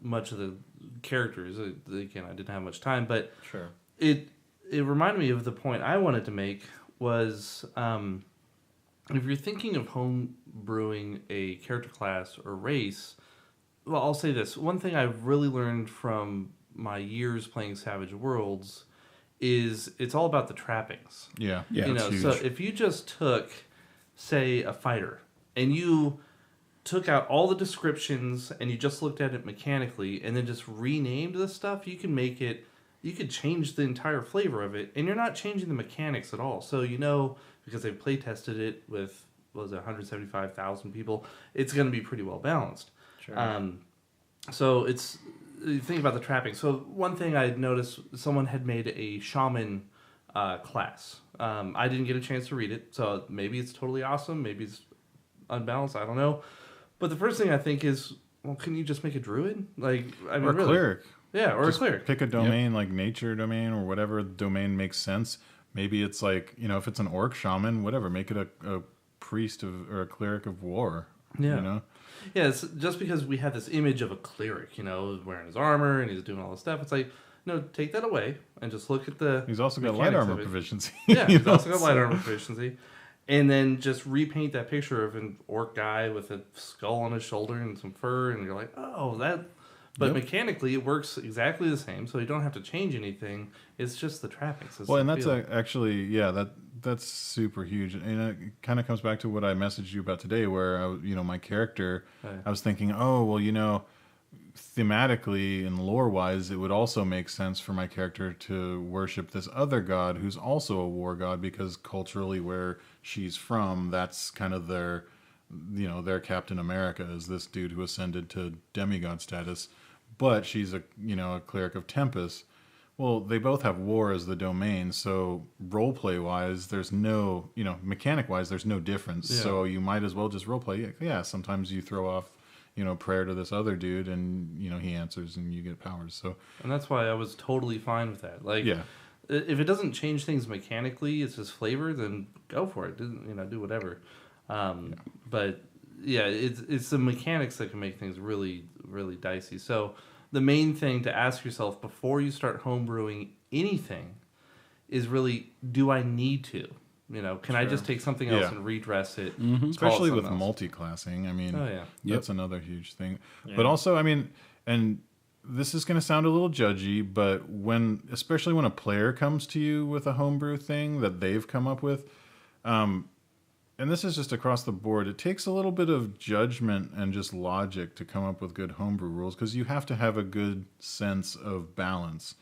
Speaker 4: much of the characters. Again, I didn't have much time, but
Speaker 3: sure,
Speaker 4: it reminded me of the point I wanted to make was if you're thinking of home brewing a character class or race, well, I'll say this. One thing I've really learned from my years playing Savage Worlds is it's all about the trappings.
Speaker 1: Yeah.
Speaker 4: You know, so if you just took, say, a fighter and you took out all the descriptions and you just looked at it mechanically and then just renamed the stuff, you can make it, you could change the entire flavor of it, and you're not changing the mechanics at all. So, you know, because they've play tested it with, 175,000 people, it's going to be pretty well balanced.
Speaker 3: Sure.
Speaker 4: So it's, you think about the trapping. So one thing I noticed, someone had made a shaman class. I didn't get a chance to read it, so maybe it's totally awesome, maybe it's unbalanced, I don't know. But the first thing I think is, well, can you just make a druid? Like, I mean,
Speaker 1: or a cleric.
Speaker 4: Yeah, or a cleric.
Speaker 1: Pick a domain like nature domain or whatever domain makes sense. Maybe it's like, if it's an orc shaman, whatever, make it a priest or a cleric of war.
Speaker 4: Yeah.
Speaker 1: You know?
Speaker 4: Yeah, it's just because we have this image of a cleric, wearing his armor and he's doing all this stuff. It's like, no, take that away and just look at the.
Speaker 1: He's also got light armor proficiency.
Speaker 4: Yeah, he's also got light armor proficiency. And then just repaint that picture of an orc guy with a skull on his shoulder and some fur, and you're like, oh, that. But mechanically, it works exactly the same, so you don't have to change anything. It's just the trappings. It's
Speaker 1: and that's actually, that's super huge. And it kind of comes back to what I messaged you about today, where, my character, I was thinking, thematically and lore-wise, it would also make sense for my character to worship this other god who's also a war god, because culturally where she's from, that's kind of their Captain America is this dude who ascended to demigod status. But she's a cleric of Tempest. Well, they both have war as the domain, so roleplay wise, there's no, mechanic wise, there's no difference. Yeah. So you might as well just roleplay. Yeah, sometimes you throw off, prayer to this other dude, and he answers, and you get powers. So,
Speaker 4: and that's why I was totally fine with that. Like, if it doesn't change things mechanically, it's just flavor, then go for it. Do whatever. But yeah, it's the mechanics that can make things really, really dicey. So the main thing to ask yourself before you start homebrewing anything is really, do I need to? Can I just take something else and redress it?
Speaker 1: Mm-hmm. Especially with multi-classing. I mean, that's another huge thing. Yeah. But also, and this is going to sound a little judgy, but especially when a player comes to you with a homebrew thing that they've come up with, and this is just across the board, it takes a little bit of judgment and just logic to come up with good homebrew rules, because you have to have a good sense of balance.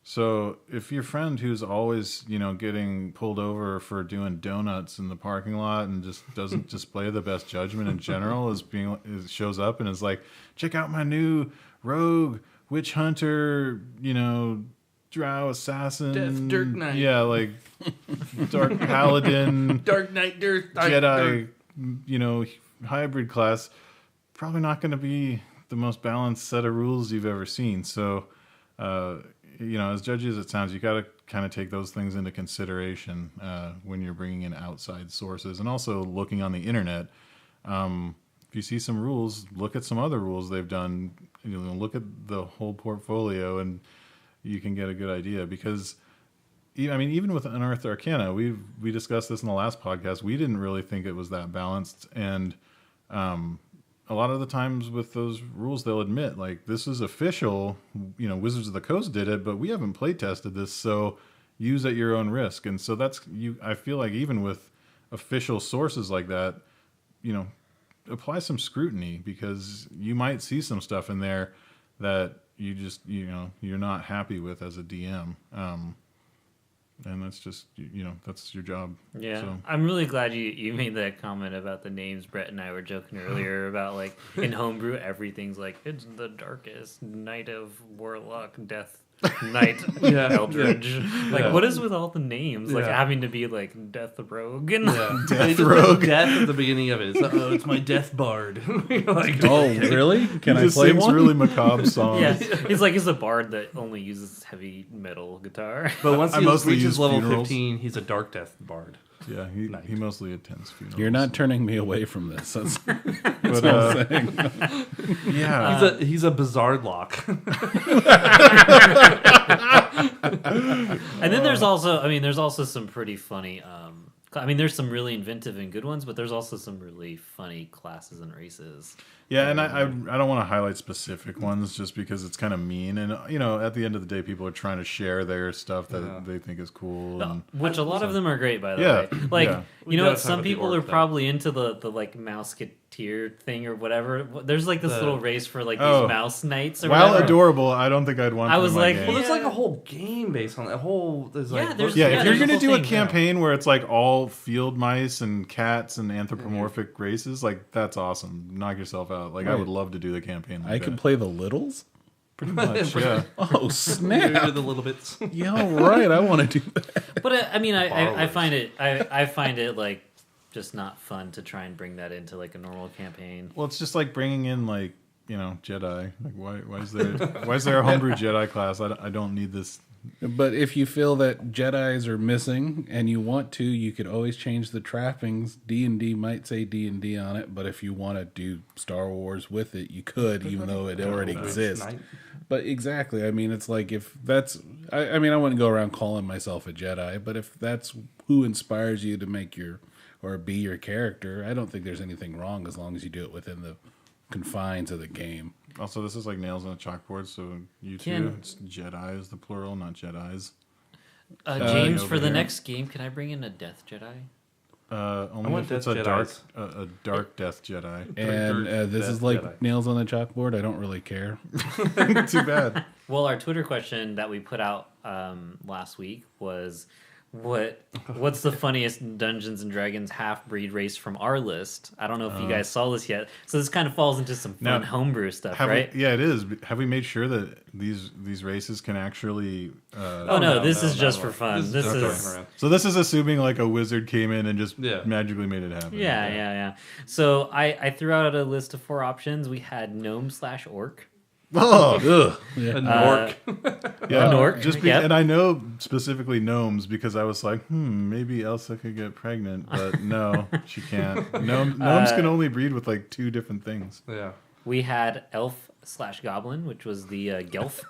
Speaker 1: So if your friend who's always, getting pulled over for doing donuts in the parking lot and just doesn't display the best judgment in general shows up and is like, check out my new rogue witch hunter, drow assassin,
Speaker 4: Death Dark Knight,
Speaker 1: like dark paladin,
Speaker 4: Dark Knight,
Speaker 1: Jedi, hybrid class, probably not going to be the most balanced set of rules you've ever seen. So, as judgy as it sounds, you got to kind of take those things into consideration when you're bringing in outside sources, and also looking on the internet. If you see some rules, look at some other rules they've done. Look at the whole portfolio, and you can get a good idea. Because, even with Unearthed Arcana, we discussed this in the last podcast. We didn't really think it was that balanced, and a lot of the times with those rules, they'll admit, like, this is official, Wizards of the Coast did it, but we haven't play tested this, so use at your own risk. And so I feel like even with official sources like that, apply some scrutiny, because you might see some stuff in there that you just, you're not happy with as a DM. And that's just, that's your job.
Speaker 3: Yeah.
Speaker 1: So.
Speaker 3: I'm really glad you made that comment about the names. Brett and I were joking earlier about, like, in homebrew, everything's like, it's the darkest night of warlock, death knight, eldridge. Like, what is with all the names? Like, having to be, like, death rogue. And
Speaker 4: death rogue. Death at the beginning of it. It's my death bard.
Speaker 2: Like, really? Can I play one?
Speaker 1: Really macabre songs.
Speaker 3: Yeah. He's a bard that only uses heavy metal guitar.
Speaker 4: But once he reaches level 15, he's a dark death bard.
Speaker 1: Yeah, he mostly attends funerals.
Speaker 2: You're not turning me away from this. That's
Speaker 1: what I'm saying. Yeah.
Speaker 4: He's a bizarre lock.
Speaker 3: And then there's also some pretty funny there's some really inventive and good ones, but there's also some really funny classes and races.
Speaker 1: Yeah, and I don't want to highlight specific ones just because it's kind of mean. And, at the end of the day, people are trying to share their stuff that they think is cool. And,
Speaker 3: which a lot of them are great, by the way. Like, some people are probably into the like Mouseketeer thing or whatever. There's like this little race for like these mouse knights or
Speaker 1: while
Speaker 3: whatever.
Speaker 1: Adorable, I don't think I'd want
Speaker 3: I was like,
Speaker 4: well, there's like a whole game based on that whole.
Speaker 1: If you're going to do a campaign where it's like all field mice and cats and anthropomorphic races, like, that's awesome. Knock yourself out. Like, I would love to do the campaign like that.
Speaker 2: I could play the littles?
Speaker 1: Pretty much, yeah.
Speaker 2: Oh, snap.
Speaker 4: You're the little bits.
Speaker 2: Yeah, right. I want to do that.
Speaker 3: But, I find it, like, just not fun to try and bring that into, like, a normal campaign.
Speaker 1: Well, it's just like bringing in, like, Jedi. Like, why is there a homebrew Jedi class? I don't need this.
Speaker 2: But if you feel that Jedis are missing and you want to, you could always change the trappings. D&D might say D&D on it, but if you want to do Star Wars with it, you could, even though it already exists. But exactly, I mean, it's like if that's... I mean, I wouldn't go around calling myself a Jedi, but if that's who inspires you to make or be your character, I don't think there's anything wrong as long as you do it within the confines of the game.
Speaker 1: Also, this is like nails on a chalkboard, so you two, it's Jedi is the plural, not Jedis.
Speaker 3: James, for the
Speaker 1: here.
Speaker 3: next game, can I bring in a Death Jedi?
Speaker 1: Only if it's a dark Death Jedi.
Speaker 2: And this is like
Speaker 4: Jedi.
Speaker 2: nails on the chalkboard. I don't really care.
Speaker 1: Too bad.
Speaker 3: Well, our Twitter question that we put out last week was, what's the funniest Dungeons and Dragons half-breed race from our list? I don't know if you guys saw this yet. So this kind of falls into some fun homebrew stuff, right?
Speaker 1: Yeah, it is. Have we made sure that these races can actually...
Speaker 3: this is just for fun. This is...
Speaker 1: So this is assuming like a wizard came in and just magically made it happen.
Speaker 3: Yeah. So I threw out a list of 4 options. We had gnome/orc.
Speaker 1: Oh,
Speaker 2: Yeah.
Speaker 4: An orc.
Speaker 1: yeah.
Speaker 3: An orc, yep.
Speaker 1: And I know specifically gnomes because I was like, maybe Elsa could get pregnant, but no, she can't. Gnomes can only breed with like 2 different things.
Speaker 4: Yeah.
Speaker 3: We had elf/goblin, which was the Gelf.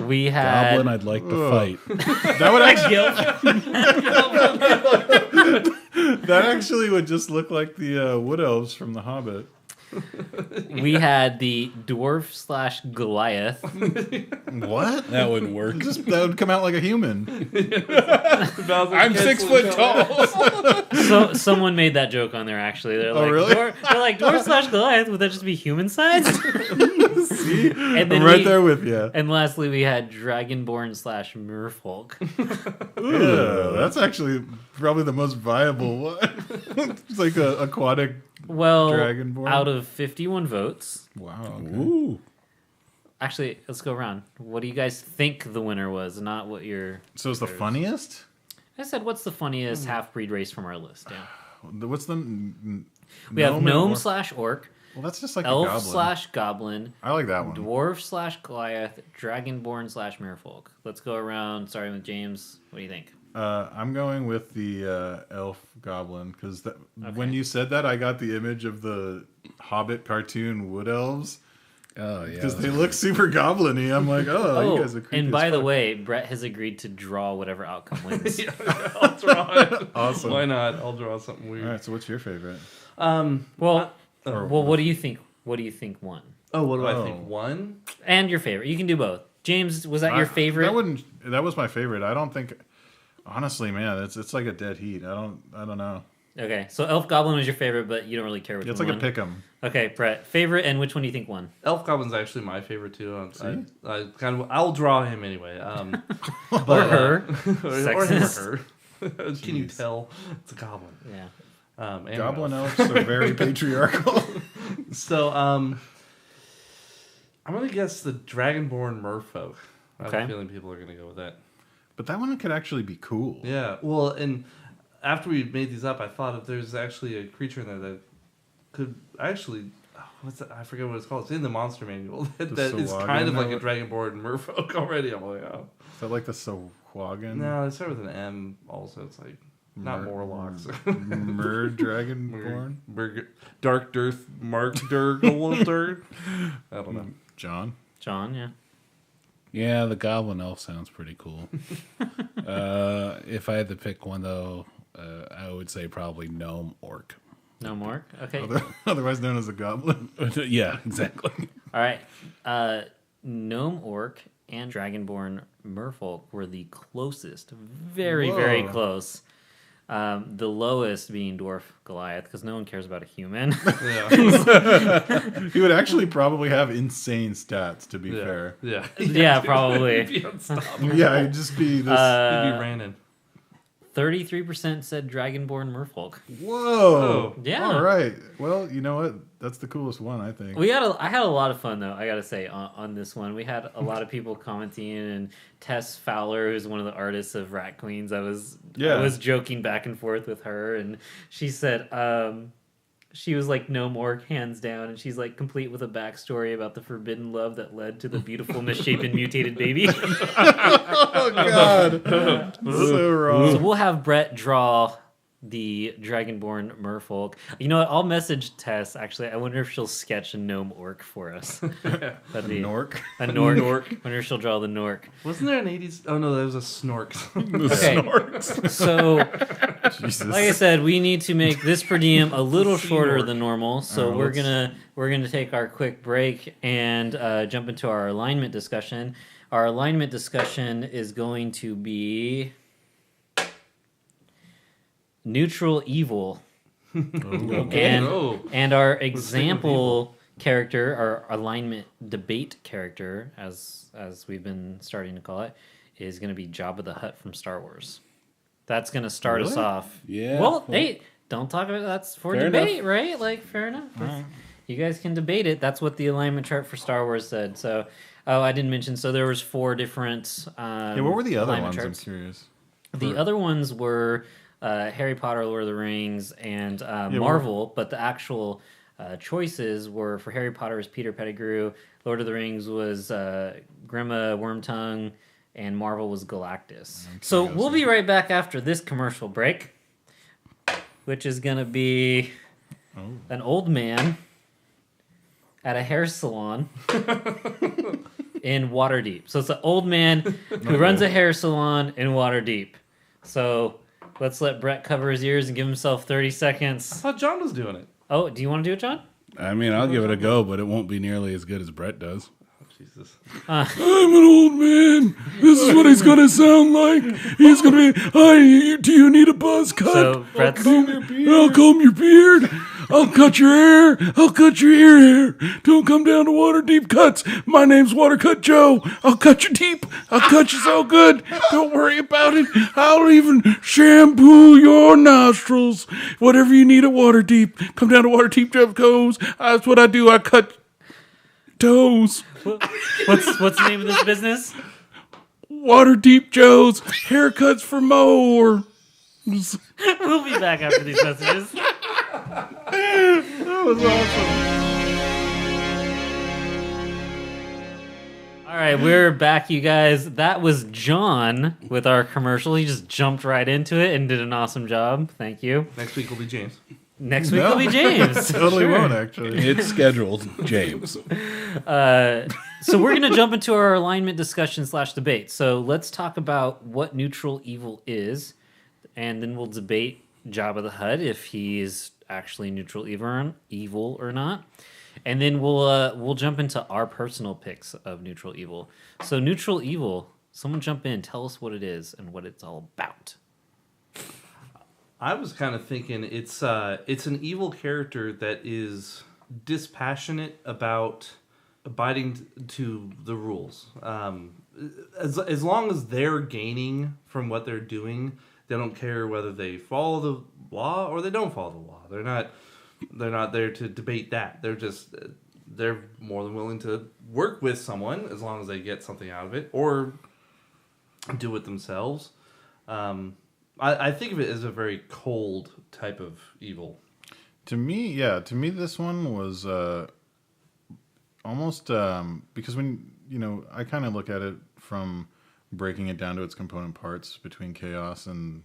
Speaker 3: We had
Speaker 2: Goblin, I'd like to fight.
Speaker 1: That would actually,
Speaker 3: Gelf.
Speaker 1: that actually would just look like the wood elves from The Hobbit.
Speaker 3: We had the dwarf/Goliath.
Speaker 1: What?
Speaker 2: That wouldn't work.
Speaker 1: That would come out like a human.
Speaker 2: I'm 6 foot tall.
Speaker 3: So someone made that joke on there. Actually, they're like,
Speaker 1: really?
Speaker 3: they're like dwarf/Goliath. Would that just be human sized?
Speaker 1: See?
Speaker 3: And
Speaker 1: I'm right there with you.
Speaker 3: And lastly, we had dragonborn/merfolk.
Speaker 1: Yeah, that's actually probably the most viable one. It's like a aquatic dragonborn.
Speaker 3: Out of 51 votes.
Speaker 1: Wow. Okay.
Speaker 2: Ooh.
Speaker 3: Actually, let's go around. What do you guys think the winner was? Not what your...
Speaker 1: So it's the funniest?
Speaker 3: I said, what's the funniest half-breed race from our list? Yeah.
Speaker 1: What's the...
Speaker 3: We have gnome/orc.
Speaker 1: Well, that's just like a goblin.
Speaker 3: Elf/goblin.
Speaker 1: I like that one.
Speaker 3: Dwarf/Goliath. Dragonborn/merfolk. Let's go around, starting with James. What do you think?
Speaker 1: I'm going with the elf goblin because when you said that, I got the image of the Hobbit cartoon wood elves.
Speaker 2: Oh, yeah.
Speaker 1: Because they look super goblin-y. I'm like, you guys are creepy.
Speaker 3: And by
Speaker 1: as
Speaker 3: the
Speaker 1: fuck.
Speaker 3: way, Brett has agreed to draw whatever outcome wins.
Speaker 4: I'll draw it.
Speaker 1: Awesome.
Speaker 4: Why not? I'll draw something weird.
Speaker 1: All right, so what's your favorite?
Speaker 3: Well, what do you think? What do you think won?
Speaker 4: Oh, what do I think? One?
Speaker 3: And your favorite. You can do both. James, was that your favorite?
Speaker 1: That was my favorite. I don't think... Honestly, man, it's like a dead heat. I don't know.
Speaker 3: Okay, so Elf Goblin was your favorite, but you don't really care which
Speaker 1: It's
Speaker 3: one
Speaker 1: like
Speaker 3: won.
Speaker 1: a pick'em.
Speaker 3: Okay, Brett, favorite, and which one do you think won?
Speaker 4: Elf Goblin's actually my favorite too. I'll draw him anyway. But,
Speaker 3: Or her.
Speaker 4: or him or her. Can you tell? It's a goblin.
Speaker 3: Yeah.
Speaker 4: And
Speaker 1: Goblin
Speaker 4: elf.
Speaker 1: elves are very patriarchal.
Speaker 4: So I'm gonna guess the Dragonborn Merfolk. I have
Speaker 3: Okay.
Speaker 4: a feeling people are gonna go with that.
Speaker 1: But that one could actually be cool.
Speaker 4: Yeah. Well, and after we made these up, I thought if there's actually a creature in there that could actually. What's that? I forget what it's called. It's in the monster manual. that is kind of like a Dragonborn Merfolk already. I'm like, oh.
Speaker 1: Is that like the Sahuagin?
Speaker 4: No, it starts with an M. Also, it's like not Morlocks.
Speaker 1: Mer Dragonborn?
Speaker 4: Dark Dearth, Mark Durgle. I don't know.
Speaker 1: John,
Speaker 3: yeah.
Speaker 2: Yeah, the Goblin Elf sounds pretty cool. If I had to pick one, though, I would say probably Gnome Orc.
Speaker 3: No more? Okay.
Speaker 1: otherwise known as a goblin.
Speaker 2: Yeah, exactly.
Speaker 3: All right. Gnome Orc and Dragonborn Merfolk were the closest. Very, very close. The lowest being Dwarf Goliath, because no one cares about a human.
Speaker 4: Yeah.
Speaker 1: He would actually probably have insane stats, to be fair.
Speaker 4: Yeah.
Speaker 3: Yeah, probably.
Speaker 4: He'd be unstoppable.
Speaker 1: Yeah, he'd just be this.
Speaker 4: He'd be random.
Speaker 3: 33% said Dragonborn Merfolk.
Speaker 1: Whoa!
Speaker 3: Yeah.
Speaker 1: All right. Well, you know what? That's the coolest one, I think.
Speaker 3: I had a lot of fun though. I gotta say on this one, we had a lot of people commenting, and Tess Fowler, who's one of the artists of Rat Queens, I was joking back and forth with her, and she said, she was like gnome orc hands down, and she's like complete with a backstory about the forbidden love that led to the beautiful misshapen mutated baby.
Speaker 1: Oh God, so wrong.
Speaker 3: So we'll have Brett draw the Dragonborn merfolk. You know what? I'll message Tess. Actually, I wonder if she'll sketch a gnome orc for us. That'd be
Speaker 1: Nork.
Speaker 3: a Nork. Wonder if she'll draw the Nork.
Speaker 4: Wasn't there an 80s? Oh no, that was a Snorks.
Speaker 3: Okay. So,
Speaker 1: Jesus.
Speaker 3: like I said, we need to make this per diem a little shorter
Speaker 4: Snork.
Speaker 3: than normal. So we're gonna take our quick break and jump into our alignment discussion. Our alignment discussion is going to be neutral evil. And our example character, our alignment debate character, as we've been starting to call it, is going to be Jabba the Hutt from Star Wars. That's going to start us off.
Speaker 2: Yeah.
Speaker 3: Well, hey, don't talk about that's for
Speaker 2: Fair
Speaker 3: debate,
Speaker 2: enough.
Speaker 3: right? Like, fair enough. You guys can debate it. That's what the alignment chart for Star Wars said. So, I didn't mention. So there was 4 different.
Speaker 1: Yeah, what were the other
Speaker 3: alignment
Speaker 1: ones?
Speaker 3: charts.
Speaker 1: I'm curious.
Speaker 3: The other ones were Harry Potter, Lord of the Rings, and Marvel, but the actual choices were for Harry Potter was Peter Pettigrew, Lord of the Rings was Grima Wormtongue, and Marvel was Galactus. So we'll be right back after this commercial break, which is going to be an old man at a hair salon in Waterdeep. So it's an old man who runs a hair salon in Waterdeep. So let's let Brett cover his ears and give himself 30
Speaker 4: I
Speaker 3: seconds.
Speaker 4: thought John was doing it.
Speaker 3: Oh, do you want to do it, John?
Speaker 2: I mean, I'll give it a go, but it won't be nearly as good as Brett does.
Speaker 4: Jesus.
Speaker 2: I'm an old man. This is what he's gonna sound like. He's gonna be. Hi, do you need a buzz cut?
Speaker 3: So Brett's
Speaker 2: I'll comb your beard. I'll cut your hair. I'll cut your ear hair. Don't come down to Waterdeep Cuts. My name's Watercut Joe. I'll cut you deep. I'll cut you so good. Don't worry about it. I'll even shampoo your nostrils. Whatever you need at Waterdeep. Come down to Waterdeep Jeff Coes. That's what I do. I cut toes.
Speaker 3: what's the name of this business?
Speaker 2: Waterdeep Joe's haircuts for more.
Speaker 3: We'll be back after these messages.
Speaker 1: That was awesome.
Speaker 3: All right, we're back, you guys. That was John with our commercial. He just jumped right into it and did an awesome job. Thank you.
Speaker 4: Next week will be James.
Speaker 3: Next week
Speaker 1: No.
Speaker 3: will be James.
Speaker 1: Totally
Speaker 3: Sure.
Speaker 1: won't actually.
Speaker 2: It's scheduled, James.
Speaker 3: So we're going to jump into our alignment discussion / debate. So let's talk about what neutral evil is, and then we'll debate Jabba the Hutt if he is actually neutral evil or not. And then we'll jump into our personal picks of neutral evil. So neutral evil, someone jump in, tell us what it is and what it's all about.
Speaker 4: I was kind of thinking it's an evil character that is dispassionate about abiding to the rules. As long as they're gaining from what they're doing, they don't care whether they follow the law or they don't follow the law. They're not there to debate that. They're more than willing to work with someone as long as they get something out of it or do it themselves. I think of it as a very cold type of evil.
Speaker 1: To me, this one was almost because when I kind of look at it from breaking it down to its component parts between chaos and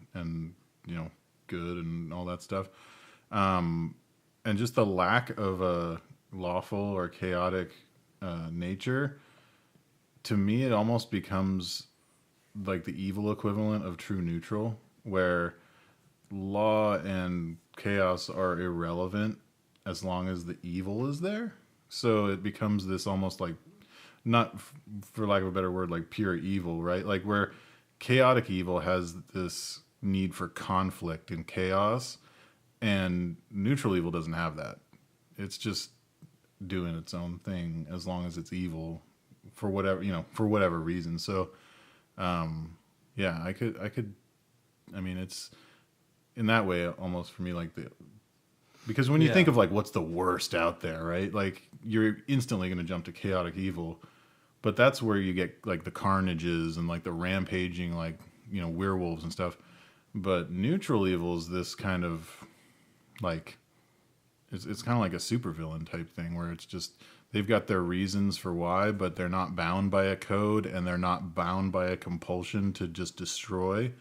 Speaker 1: good and all that stuff, and just the lack of a lawful or chaotic nature. To me, it almost becomes like the evil equivalent of true neutral, where law and chaos are irrelevant as long as the evil is there. So it becomes this almost like, not for lack of a better word, like pure evil, right? Like where chaotic evil has this need for conflict and chaos, and neutral evil doesn't have that. It's just doing its own thing as long as it's evil for whatever reason. So I could I mean, it's in that way almost for me like because when you think of like what's the worst out there, right? Like you're instantly going to jump to chaotic evil, but that's where you get like the carnages and like the rampaging, like werewolves and stuff. But neutral evil is this kind of like it's kind of like a supervillain type thing where it's just they've got their reasons for why, but they're not bound by a code and they're not bound by a compulsion to just destroy.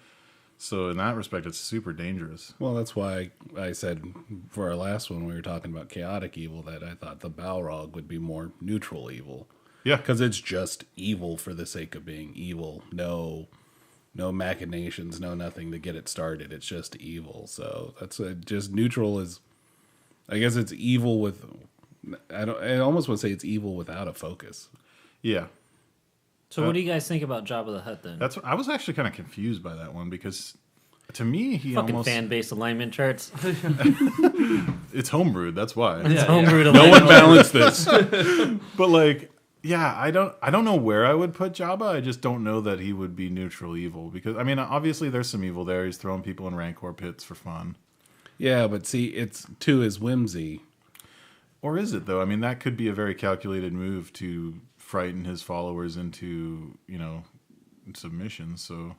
Speaker 1: So in that respect, it's super dangerous.
Speaker 2: Well, that's why I said for our last one, we were talking about chaotic evil, that I thought the Balrog would be more neutral evil.
Speaker 1: Yeah.
Speaker 2: Because it's just evil for the sake of being evil. No machinations, no nothing to get it started. It's just evil. So that's just neutral is, I guess it's evil with, I almost want to say it's evil without a focus.
Speaker 1: Yeah.
Speaker 3: So what do you guys think about Jabba the Hutt then?
Speaker 1: I was actually kind of confused by that one because to me, he
Speaker 3: Fucking
Speaker 1: almost...
Speaker 3: fan-based alignment charts.
Speaker 1: It's homebrewed, that's why.
Speaker 3: It's homebrewed
Speaker 2: No
Speaker 3: alignment.
Speaker 2: one balanced this.
Speaker 1: But like, yeah, I don't know where I would put Jabba. I just don't know that he would be neutral evil because I mean, obviously there's some evil there. He's throwing people in Rancor pits for fun.
Speaker 2: Yeah, but see, it's to his whimsy.
Speaker 1: Or is it though? I mean, that could be a very calculated move to frighten his followers into, submission. So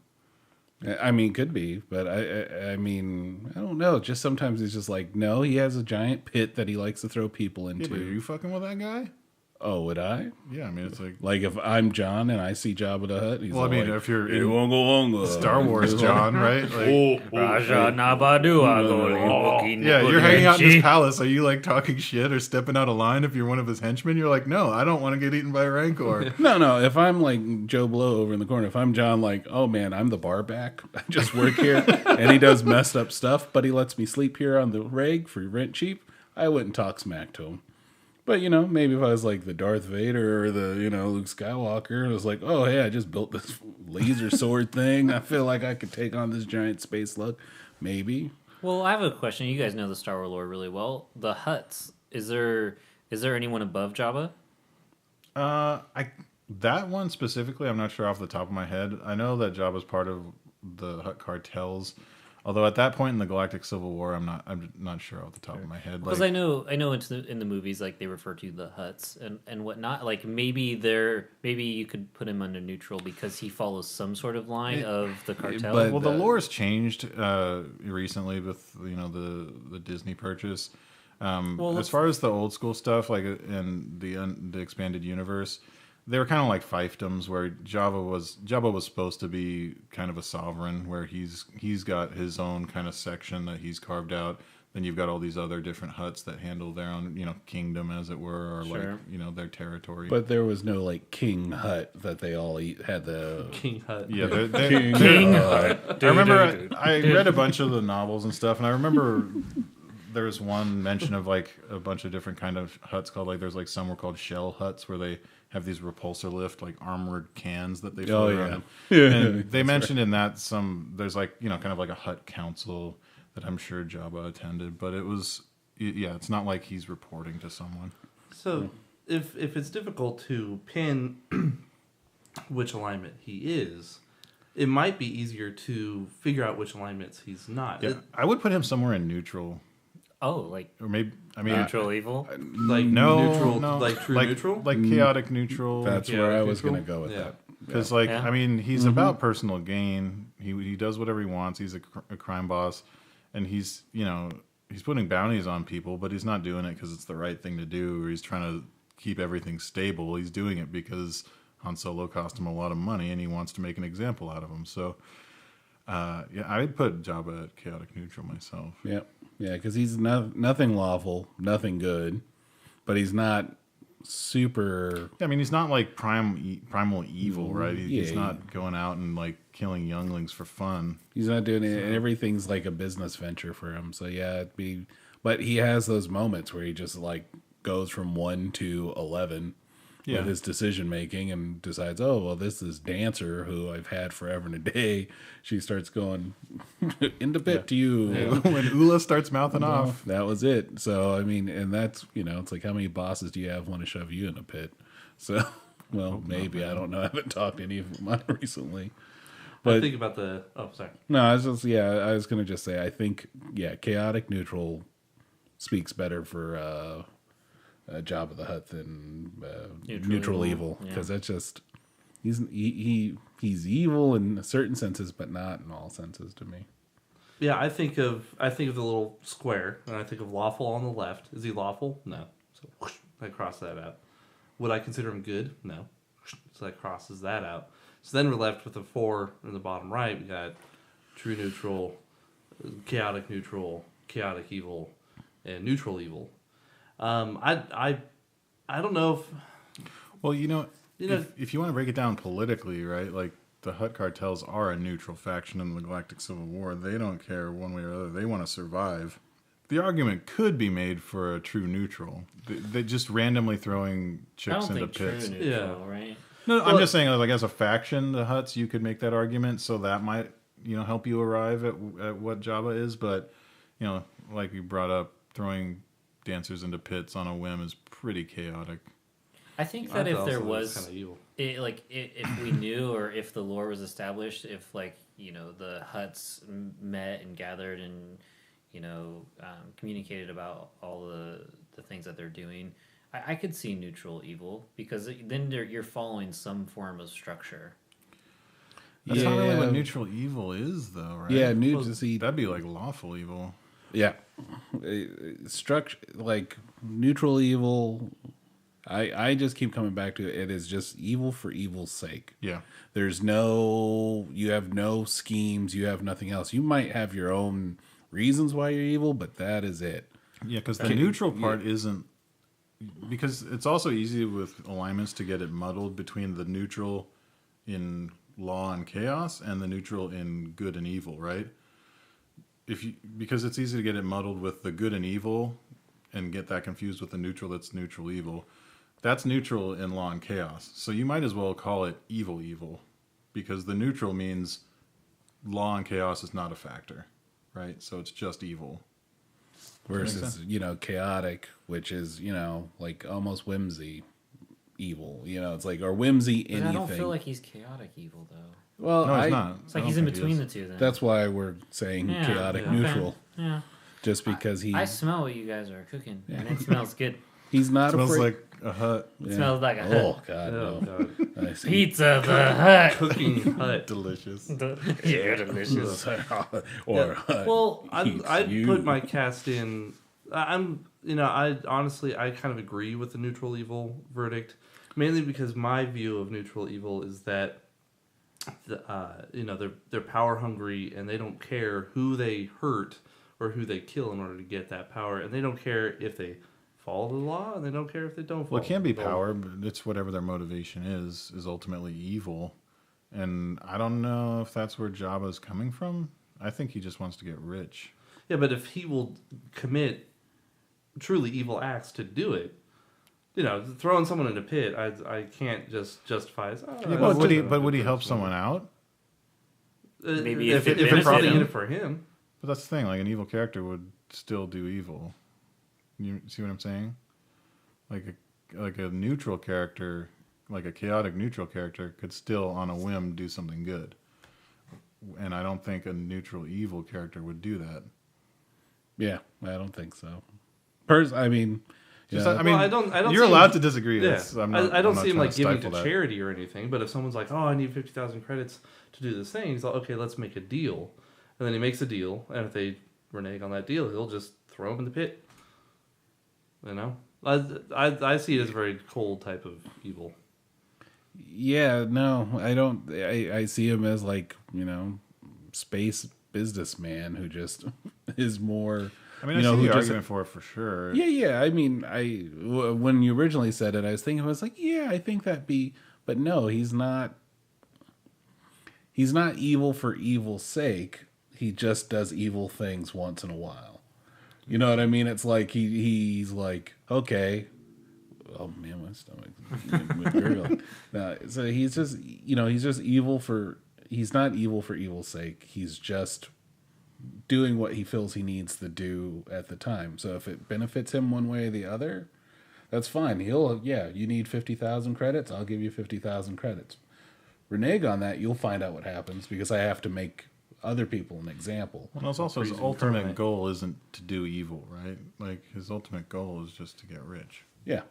Speaker 2: I mean, could be, but I mean, I don't know. Just sometimes it's just like, no, he has a giant pit that he likes to throw people into.
Speaker 1: yeah, but are you fucking with that guy?
Speaker 2: Oh, would I?
Speaker 1: Yeah, I mean, it's like
Speaker 2: Like if I'm John and I see Jabba the Hutt, he's
Speaker 1: well, I
Speaker 2: all
Speaker 1: mean,
Speaker 2: like,
Speaker 1: if you're
Speaker 2: "Hey,
Speaker 1: in
Speaker 2: wonga, wonga."
Speaker 1: Star Wars, John, right? Like,
Speaker 3: Raja Nabadua.
Speaker 1: yeah, you're hanging out in his palace. Are you like talking shit or stepping out of line if you're one of his henchmen? You're like, no, I don't want to get eaten by a Rancor.
Speaker 2: No. If I'm like Joe Blow over in the corner, if I'm John, like, oh man, I'm the bar back. I just work here, and he does messed up stuff, but he lets me sleep here on the reg for rent cheap. I wouldn't talk smack to him. But, maybe if I was like the Darth Vader or the, Luke Skywalker, and it was like, oh, hey, I just built this laser sword thing. I feel like I could take on this giant space slug. Maybe.
Speaker 3: Well, I have a question. You guys know the Star Wars lore really well. The Hutts, is there anyone above Jabba?
Speaker 1: That one specifically, I'm not sure off the top of my head. I know that Jabba's part of the Hutt cartels. Although at that point in the Galactic Civil War, I'm not sure off the top of my head.
Speaker 3: Because I know in the movies, like they refer to the Hutts and whatnot. Like maybe you could put him under neutral because he follows some sort of line of the cartel.
Speaker 2: but-
Speaker 1: well, the lore's changed recently with the Disney purchase. As far as the old school stuff, like in the expanded universe, they were kind of like fiefdoms where Jabba was supposed to be kind of a sovereign where he's got his own kind of section that he's carved out. Then you've got all these other different Hutts that handle their own, kingdom as it were, or
Speaker 3: Sure.
Speaker 1: like, their territory.
Speaker 2: But there was no like King Hut that they all had the
Speaker 4: King Hut.
Speaker 1: yeah,
Speaker 3: King
Speaker 1: I remember I read a bunch of the novels and stuff, and I remember there was one mention of like a bunch of different kind of Hutts called like there's like some were called shell Hutts where they have these repulsor lift like armored cans that they float around. And they mentioned in that there's like kind of like a Hutt council that I'm sure Jabba attended, but it's not like he's reporting to someone.
Speaker 4: So if it's difficult to pin which alignment he is, it might be easier to figure out which alignments he's not.
Speaker 1: Yeah, I would put him somewhere in neutral.
Speaker 3: Oh, like
Speaker 1: Or maybe
Speaker 3: neutral evil.
Speaker 4: Like
Speaker 1: no,
Speaker 4: neutral,
Speaker 1: no,
Speaker 4: like true neutral.
Speaker 1: like chaotic neutral.
Speaker 2: That's
Speaker 4: Yeah,
Speaker 2: where I
Speaker 4: like
Speaker 2: was
Speaker 4: neutral?
Speaker 2: going to go with
Speaker 4: Yeah.
Speaker 2: that.
Speaker 1: Because,
Speaker 3: Yeah.
Speaker 1: I mean, he's about personal gain. He does whatever he wants. He's a crime boss, and he's putting bounties on people, but he's not doing it because it's the right thing to do, or he's trying to keep everything stable. He's doing it because Han Solo cost him a lot of money, and he wants to make an example out of him. So, I'd put Jabba at chaotic neutral myself.
Speaker 2: Yeah, because he's nothing lawful, nothing good, but he's not super.
Speaker 1: Yeah, I mean, he's not like primal evil, right? He's
Speaker 2: Yeah.
Speaker 1: not going out and like killing younglings for fun.
Speaker 2: He's not doing it. Everything's like a business venture for him. So yeah, but he has those moments where he just like goes from 1 to 11
Speaker 1: Yeah.
Speaker 2: with his decision making and decides, oh well, this is Dancer who I've had forever and a day. She starts going into pit to you.
Speaker 1: When Ula starts mouthing off.
Speaker 2: That was it. So I mean, and that's it's like how many bosses do you have want to shove you in a pit? So well, maybe I don't know. I haven't talked to any of mine recently.
Speaker 4: I
Speaker 2: But
Speaker 4: think about the. Oh, sorry.
Speaker 2: no, I was gonna just say I think chaotic neutral speaks better for Jabba the Hutt than neutral evil because that's just he's evil in certain senses, but not in all senses to me.
Speaker 4: Yeah, I think of the little square, and I think of lawful on the left. Is he lawful? No. So whoosh, I cross that out. Would I consider him good? No. So that crosses that out. So then we're left with the 4 in the bottom right. We got true neutral, chaotic evil, and neutral evil. I don't know if
Speaker 1: Well, if you want to break it down politically, right? Like the Hutt cartels are a neutral faction in the Galactic Civil War. They don't care one way or the other. They want to survive. The argument could be made for a true neutral. They just randomly throwing
Speaker 3: I
Speaker 1: chicks
Speaker 3: don't
Speaker 1: into
Speaker 3: think
Speaker 1: pits.
Speaker 3: true neutral, right?
Speaker 1: No, I'm just saying, like as a faction, the Hutts, you could make that argument. So that might, help you arrive at what Jabba is. But, like you brought up, throwing dancers into pits on a whim is pretty chaotic.
Speaker 3: I think that if there was,
Speaker 4: kind of evil.
Speaker 3: if we knew or if the lore was established, if the Hutts met and gathered and communicated about all the things that they're doing, I could see neutral evil because then you're following some form of structure.
Speaker 1: That's not really what neutral evil is, though, right?
Speaker 2: Yeah,
Speaker 1: that'd be like lawful evil.
Speaker 2: Yeah, structure like neutral evil. I just keep coming back to it. It is just evil for evil's sake.
Speaker 1: Yeah.
Speaker 2: You have no schemes. You have nothing else. You might have your own reasons why you're evil, but that is it.
Speaker 1: Yeah, because the neutral part isn't, because it's also easy with alignments to get it muddled between the neutral in law and chaos and the neutral in good and evil, right? Because it's easy to get it muddled with the good and evil and get that confused with the neutral that's neutral evil. That's neutral in law and chaos. So you might as well call it evil, because the neutral means law and chaos is not a factor, right? So it's just evil.
Speaker 2: Versus, chaotic, which is, like almost whimsy evil. It's like, or whimsy
Speaker 3: But
Speaker 2: anything.
Speaker 3: I don't feel like he's chaotic evil though.
Speaker 2: Well,
Speaker 1: No, it's not.
Speaker 3: It's like he's in between the two. Then
Speaker 2: That's why we're saying chaotic
Speaker 3: okay.
Speaker 2: neutral.
Speaker 3: Yeah.
Speaker 2: Just because
Speaker 3: I smell what you guys are cooking, and it smells good.
Speaker 2: he's not
Speaker 1: Smells
Speaker 2: afraid.
Speaker 1: like a hut.
Speaker 3: It smells like a hut.
Speaker 2: Oh God,
Speaker 4: Oh,
Speaker 2: no!
Speaker 4: God.
Speaker 2: I see.
Speaker 3: Pizza the Hut.
Speaker 4: Cooking hut.
Speaker 1: Delicious.
Speaker 3: Yeah, delicious.
Speaker 2: or
Speaker 4: Well,
Speaker 2: heats
Speaker 4: I'd
Speaker 2: you.
Speaker 4: put my cast in. I honestly kind of agree with the neutral evil verdict, mainly because my view of neutral evil is that, they're power hungry and they don't care who they hurt or who they kill in order to get that power, and they don't care if they follow the law, and they don't care if they don't.
Speaker 1: Well, it can be
Speaker 4: the law.
Speaker 1: power, but it's whatever their motivation is ultimately evil. And I don't know if that's where Jabba's coming from. I think he just wants to get rich.
Speaker 4: Yeah, but if he will commit truly evil acts to do it, throwing someone in a pit, I can't just justify as.
Speaker 1: But would he help someone out?
Speaker 3: Maybe
Speaker 4: if
Speaker 3: if it
Speaker 4: it's
Speaker 3: benefits
Speaker 4: something in
Speaker 3: him.
Speaker 4: it for him.
Speaker 1: But that's the thing. Like an evil character would still do evil. You see what I'm saying? Like a neutral character, like a chaotic neutral character, could still on a whim do something good. And I don't think a neutral evil character would do that.
Speaker 2: Yeah, I don't think so. I mean,
Speaker 1: I don't
Speaker 4: see
Speaker 1: you're allowed to disagree.
Speaker 4: Yeah. I don't see him
Speaker 1: trying
Speaker 4: like giving to
Speaker 1: stifle that.
Speaker 4: charity or anything. But if someone's like, "Oh, I need 50,000 credits to do this thing," he's like, "Okay, let's make a deal." And then he makes a deal, and if they renege on that deal, he'll just throw him in the pit. I see it as a very cold type of evil.
Speaker 2: Yeah, no, I don't. I see him as like space businessman who just is more.
Speaker 1: I mean, I see the argument for it for sure.
Speaker 2: Yeah. I mean, when you originally said it, I was thinking, I was like, yeah, I think but no, he's not. He's not evil for evil's sake. He just does evil things once in a while. You know what I mean? It's like he's like, okay. Oh man, my stomach. So he's just, he's just evil for. He's not evil for evil's sake. He's just doing what he feels he needs to do at the time. So if it benefits him one way or the other, that's fine. You need 50,000 credits. I'll give you 50,000 credits. Renege on that, you'll find out what happens because I have to make other people an example.
Speaker 1: Well, it's also his ultimate goal isn't to do evil, right? Like his ultimate goal is just to get rich.
Speaker 2: Yeah.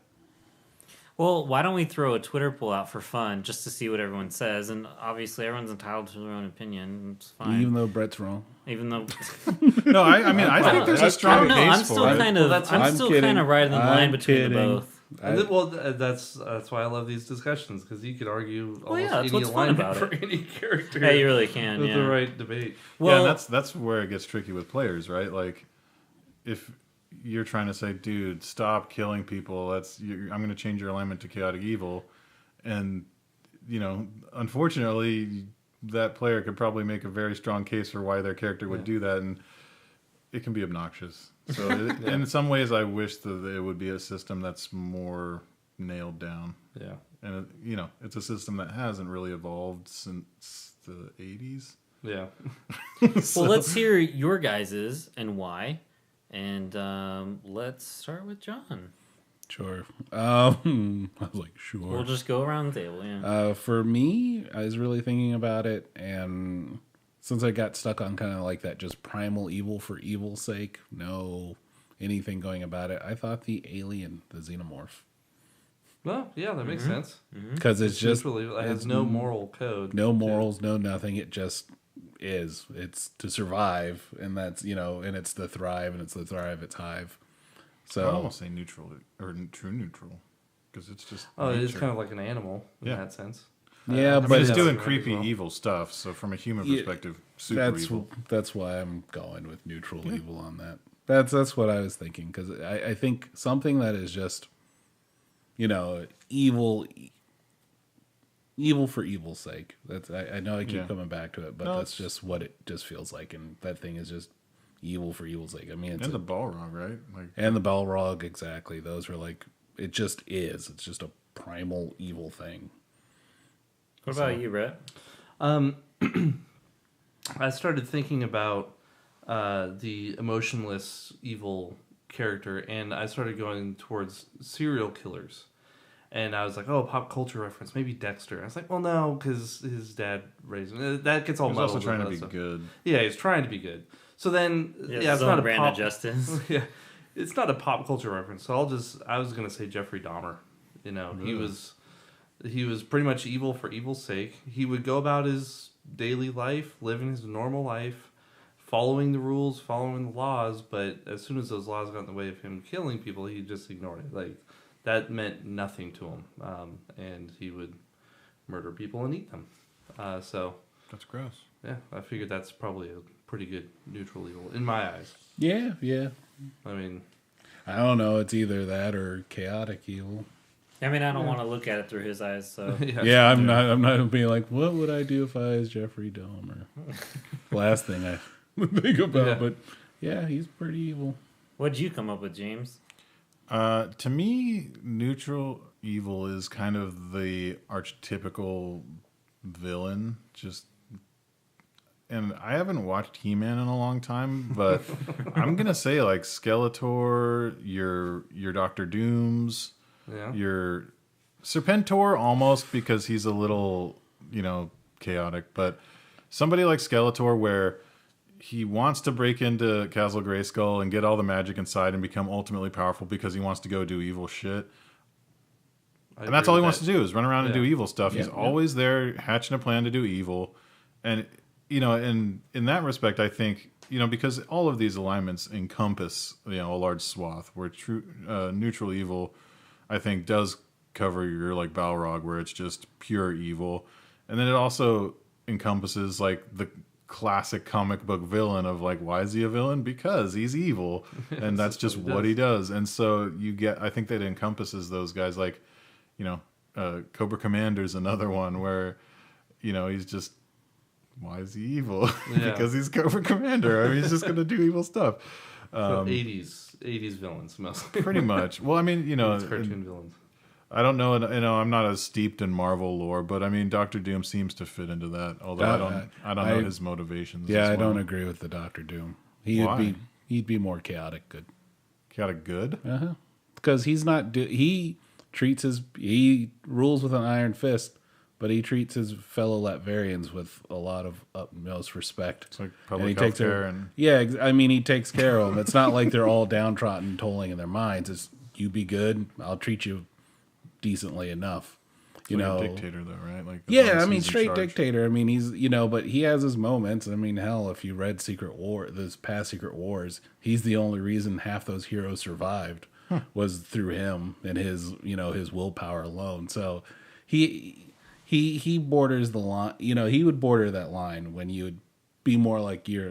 Speaker 3: Well, why don't we throw a Twitter poll out for fun just to see what everyone says? And obviously, everyone's entitled to their own opinion. It's fine.
Speaker 2: Even though Brett's wrong.
Speaker 3: Even though
Speaker 1: No, I mean, I think there's a
Speaker 3: I
Speaker 1: strong
Speaker 3: don't know.
Speaker 1: case
Speaker 3: I'm
Speaker 1: for
Speaker 3: still
Speaker 1: it.
Speaker 3: kind of
Speaker 2: I'm
Speaker 3: still
Speaker 2: kidding.
Speaker 3: kind of riding the line
Speaker 2: I'm
Speaker 3: between
Speaker 2: kidding.
Speaker 3: the both.
Speaker 4: And that's why I love these discussions, because you could argue almost
Speaker 3: yeah, that's
Speaker 4: any
Speaker 3: what's fun
Speaker 4: alignment
Speaker 3: about
Speaker 4: for
Speaker 3: it.
Speaker 4: any character.
Speaker 3: Yeah, you really can.
Speaker 4: with
Speaker 3: Yeah.
Speaker 4: the right debate.
Speaker 3: Well,
Speaker 1: Yeah, and that's where it gets tricky with players, right? Like, if you're trying to say, dude, stop killing people, I'm going to change your alignment to chaotic evil, and unfortunately, that player could probably make a very strong case for why their character would do that, and it can be obnoxious. So, in some ways, I wish that it would be a system that's more nailed down.
Speaker 4: Yeah.
Speaker 1: And it's a system that hasn't really evolved since the 80s.
Speaker 4: Yeah.
Speaker 3: well, let's hear your guys's and why, and let's start with John.
Speaker 2: Sure. I was like, sure.
Speaker 3: We'll just go around the table. Yeah.
Speaker 2: For me, I was really thinking about it, and since I got stuck on kind of like that just primal evil for evil's sake, no anything going about it, I thought the alien, the xenomorph.
Speaker 4: Well, yeah, that makes sense.
Speaker 2: Because it's just...
Speaker 4: It has no moral code.
Speaker 2: No morals, no nothing. It just is. It's to survive, and that's, and it's to thrive, and it's to thrive its hive. So
Speaker 1: I'd almost say neutral or true neutral, because it's just
Speaker 4: Oh, it is
Speaker 1: nature.
Speaker 4: kind of like an animal in
Speaker 1: Yeah.
Speaker 4: that sense.
Speaker 2: yeah,
Speaker 1: I
Speaker 2: but
Speaker 1: mean, it's
Speaker 4: that's
Speaker 1: doing
Speaker 4: right
Speaker 1: creepy,
Speaker 4: as well.
Speaker 1: evil stuff. So from a human
Speaker 2: Yeah,
Speaker 1: perspective, super
Speaker 2: that's
Speaker 1: evil.
Speaker 2: that's why I'm going with neutral evil on that. That's what I was thinking, because I think something that is just, evil for evil's sake. That's I know I keep coming back to it, but
Speaker 1: No,
Speaker 2: that's
Speaker 1: it's-
Speaker 2: just what it just feels like, and that thing is just evil for evil's sake. I mean, it's
Speaker 1: And the Balrog, right? Like,
Speaker 2: and the Balrog, exactly. Those are like, it just is. It's just a primal evil thing.
Speaker 3: What about you, Brett?
Speaker 4: I started thinking about the emotionless evil character, and I started going towards serial killers. And I was like, oh, pop culture reference, maybe Dexter. I was like, well, no, because his dad raised him. That gets all
Speaker 1: he's
Speaker 4: muddled.
Speaker 1: also trying to
Speaker 4: with
Speaker 1: be
Speaker 4: that stuff.
Speaker 1: good.
Speaker 4: Yeah, he's trying to be good. So then,
Speaker 3: Yes,
Speaker 4: yeah, it's
Speaker 3: his own
Speaker 4: not a
Speaker 3: brand
Speaker 4: pop.
Speaker 3: of justice.
Speaker 4: Yeah, it's not a pop culture reference. So I was gonna say Jeffrey Dahmer. He was pretty much evil for evil's sake. He would go about his daily life, living his normal life, following the rules, following the laws. But as soon as those laws got in the way of him killing people, he just ignored it. Like, that meant nothing to him, and he would murder people and eat them. So
Speaker 1: That's gross.
Speaker 4: yeah, I figured that's probably a pretty good neutral evil in my eyes.
Speaker 2: Yeah.
Speaker 4: I mean,
Speaker 2: I don't know. It's either that or chaotic evil.
Speaker 3: I mean, I don't want to look at it through his eyes, so
Speaker 2: Yeah, I'm not being like, what would I do if I was Jeffrey Dahmer? Last thing I think about,
Speaker 4: Yeah.
Speaker 2: but yeah, he's pretty evil.
Speaker 3: what'd you come up with, James?
Speaker 1: To me, neutral evil is kind of the archetypical villain. And I haven't watched He-Man in a long time, but I'm gonna say like Skeletor, your Doctor Dooms,
Speaker 4: yeah.
Speaker 1: your Serpentor, almost, because he's a little chaotic, but somebody like Skeletor, where he wants to break into Castle Grayskull and get all the magic inside and become ultimately powerful because he wants to go do evil shit. And that's all he wants to do is run around and do evil stuff. He's always there hatching a plan to do evil. And, in that respect, I think, because all of these alignments encompass, a large swath, where true neutral evil, I think, does cover your, like, Balrog, where it's just pure evil. And then it also encompasses, like, the classic comic book villain of, like, why is he a villain? Because he's evil. And that's just what he does. And so I think that encompasses those guys, like, Cobra Commander's another one where, he's just, why is he evil?
Speaker 4: Yeah.
Speaker 1: Because he's Cobra Commander. I mean, he's just going to do evil stuff.
Speaker 4: So 80s villains mostly.
Speaker 1: Pretty much. Well, I mean,
Speaker 4: It's cartoon villains.
Speaker 1: I don't know. I'm not as steeped in Marvel lore, but I mean, Doctor Doom seems to fit into that. Although I don't know his motivations.
Speaker 2: Yeah,
Speaker 1: as
Speaker 2: I
Speaker 1: well.
Speaker 2: don't agree with the Doctor Doom.
Speaker 1: Why?
Speaker 2: He'd be more chaotic good.
Speaker 1: Chaotic good.
Speaker 2: Because he's not. He rules with an iron fist, but he treats his fellow Latvarians with a lot of utmost respect.
Speaker 1: It's like
Speaker 2: And
Speaker 1: public
Speaker 2: he
Speaker 1: health
Speaker 2: takes
Speaker 1: care and
Speaker 2: I mean, he takes care of them. It's not like they're all downtrodden, tolling in their minds. It's, you be good, I'll treat you decently enough. You
Speaker 1: Like
Speaker 2: know,
Speaker 1: a dictator though, right? Like, as long
Speaker 2: yeah,
Speaker 1: as
Speaker 2: I mean,
Speaker 1: he's in
Speaker 2: straight
Speaker 1: charge.
Speaker 2: dictator. I mean, he's, but he has his moments. I mean, hell, if you read this past Secret Wars, he's the only reason half those heroes survived was through him and his, his willpower alone. So he borders the line. He would border that line when you would be more like your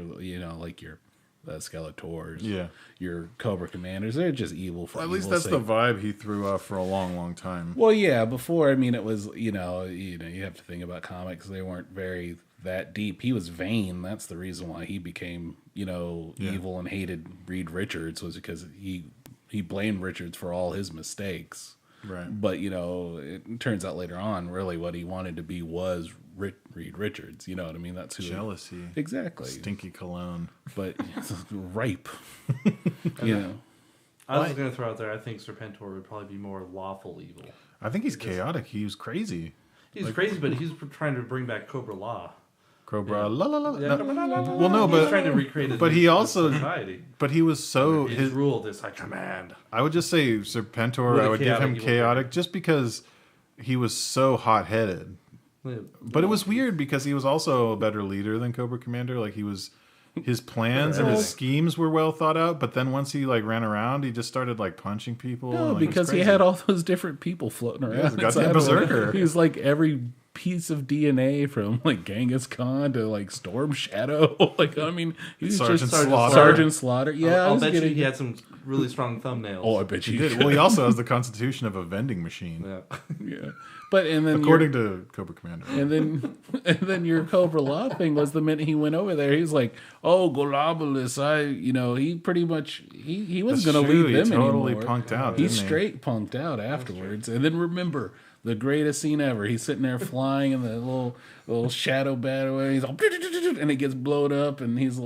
Speaker 2: Skeletors,
Speaker 1: Yeah.
Speaker 2: your Cobra Commanders. They're just evil for
Speaker 1: At least
Speaker 2: evil's
Speaker 1: that's the
Speaker 2: sake.
Speaker 1: vibe he threw off for a long, long time.
Speaker 2: Well, yeah. Before, I mean, it was you have to think about comics. They weren't very that deep. He was vain. That's the reason why he became evil and hated Reed Richards, was because he blamed Richards for all his mistakes.
Speaker 1: Right.
Speaker 2: But it turns out later on, really, what he wanted to be was Reed Richards. You know what I mean? That's who.
Speaker 1: Jealousy.
Speaker 2: Exactly.
Speaker 1: Stinky cologne.
Speaker 2: But ripe.
Speaker 4: I was going to throw out there, I think Serpentor would probably be more lawful evil.
Speaker 1: I think he's chaotic. He was crazy.
Speaker 4: He's crazy, but he's trying to bring back Cobra Law.
Speaker 1: Cobra, la la la.
Speaker 4: Yeah.
Speaker 1: No. Well, no,
Speaker 4: He's
Speaker 1: but
Speaker 4: trying to recreate it.
Speaker 1: but he also,
Speaker 4: society.
Speaker 1: but he was so
Speaker 4: His rule, this I command.
Speaker 1: I would just say Serpentor.
Speaker 4: With a
Speaker 1: I would give him
Speaker 4: chaotic evil
Speaker 1: chaotic just because he was so hot-headed. But it was weird because he was also a better leader than Cobra Commander. Like his plans and his schemes were well thought out. But then once he ran around, he just started punching people.
Speaker 2: No,
Speaker 1: and, it was
Speaker 2: because he
Speaker 1: crazy.
Speaker 2: had all those different people floating around.
Speaker 1: was a goddamn
Speaker 2: inside of him.
Speaker 1: berserker.
Speaker 2: He was like every piece of DNA from Genghis Khan to Storm Shadow. I mean, he was
Speaker 1: Sergeant
Speaker 2: just
Speaker 1: Slaughter.
Speaker 2: Sergeant Slaughter. Yeah, I
Speaker 4: I'll
Speaker 2: was
Speaker 4: bet you
Speaker 2: getting.
Speaker 4: he had some really strong thumbnails.
Speaker 2: Oh, I bet you
Speaker 1: He did. Well, he also has the constitution of a vending machine,
Speaker 4: Yeah.
Speaker 2: Yeah, but and then
Speaker 1: according to Cobra Commander.
Speaker 2: and then your Cobra Law thing was the minute he went over there, he's like, "Oh, Globulus, he pretty much he wasn't going to lead them
Speaker 1: he totally
Speaker 2: anymore.
Speaker 1: punked out.
Speaker 2: He
Speaker 1: didn't he?
Speaker 2: straight punked out afterwards. And then remember the greatest scene ever. He's sitting there flying in the little shadow battle, and he's all and it gets blown up, and he's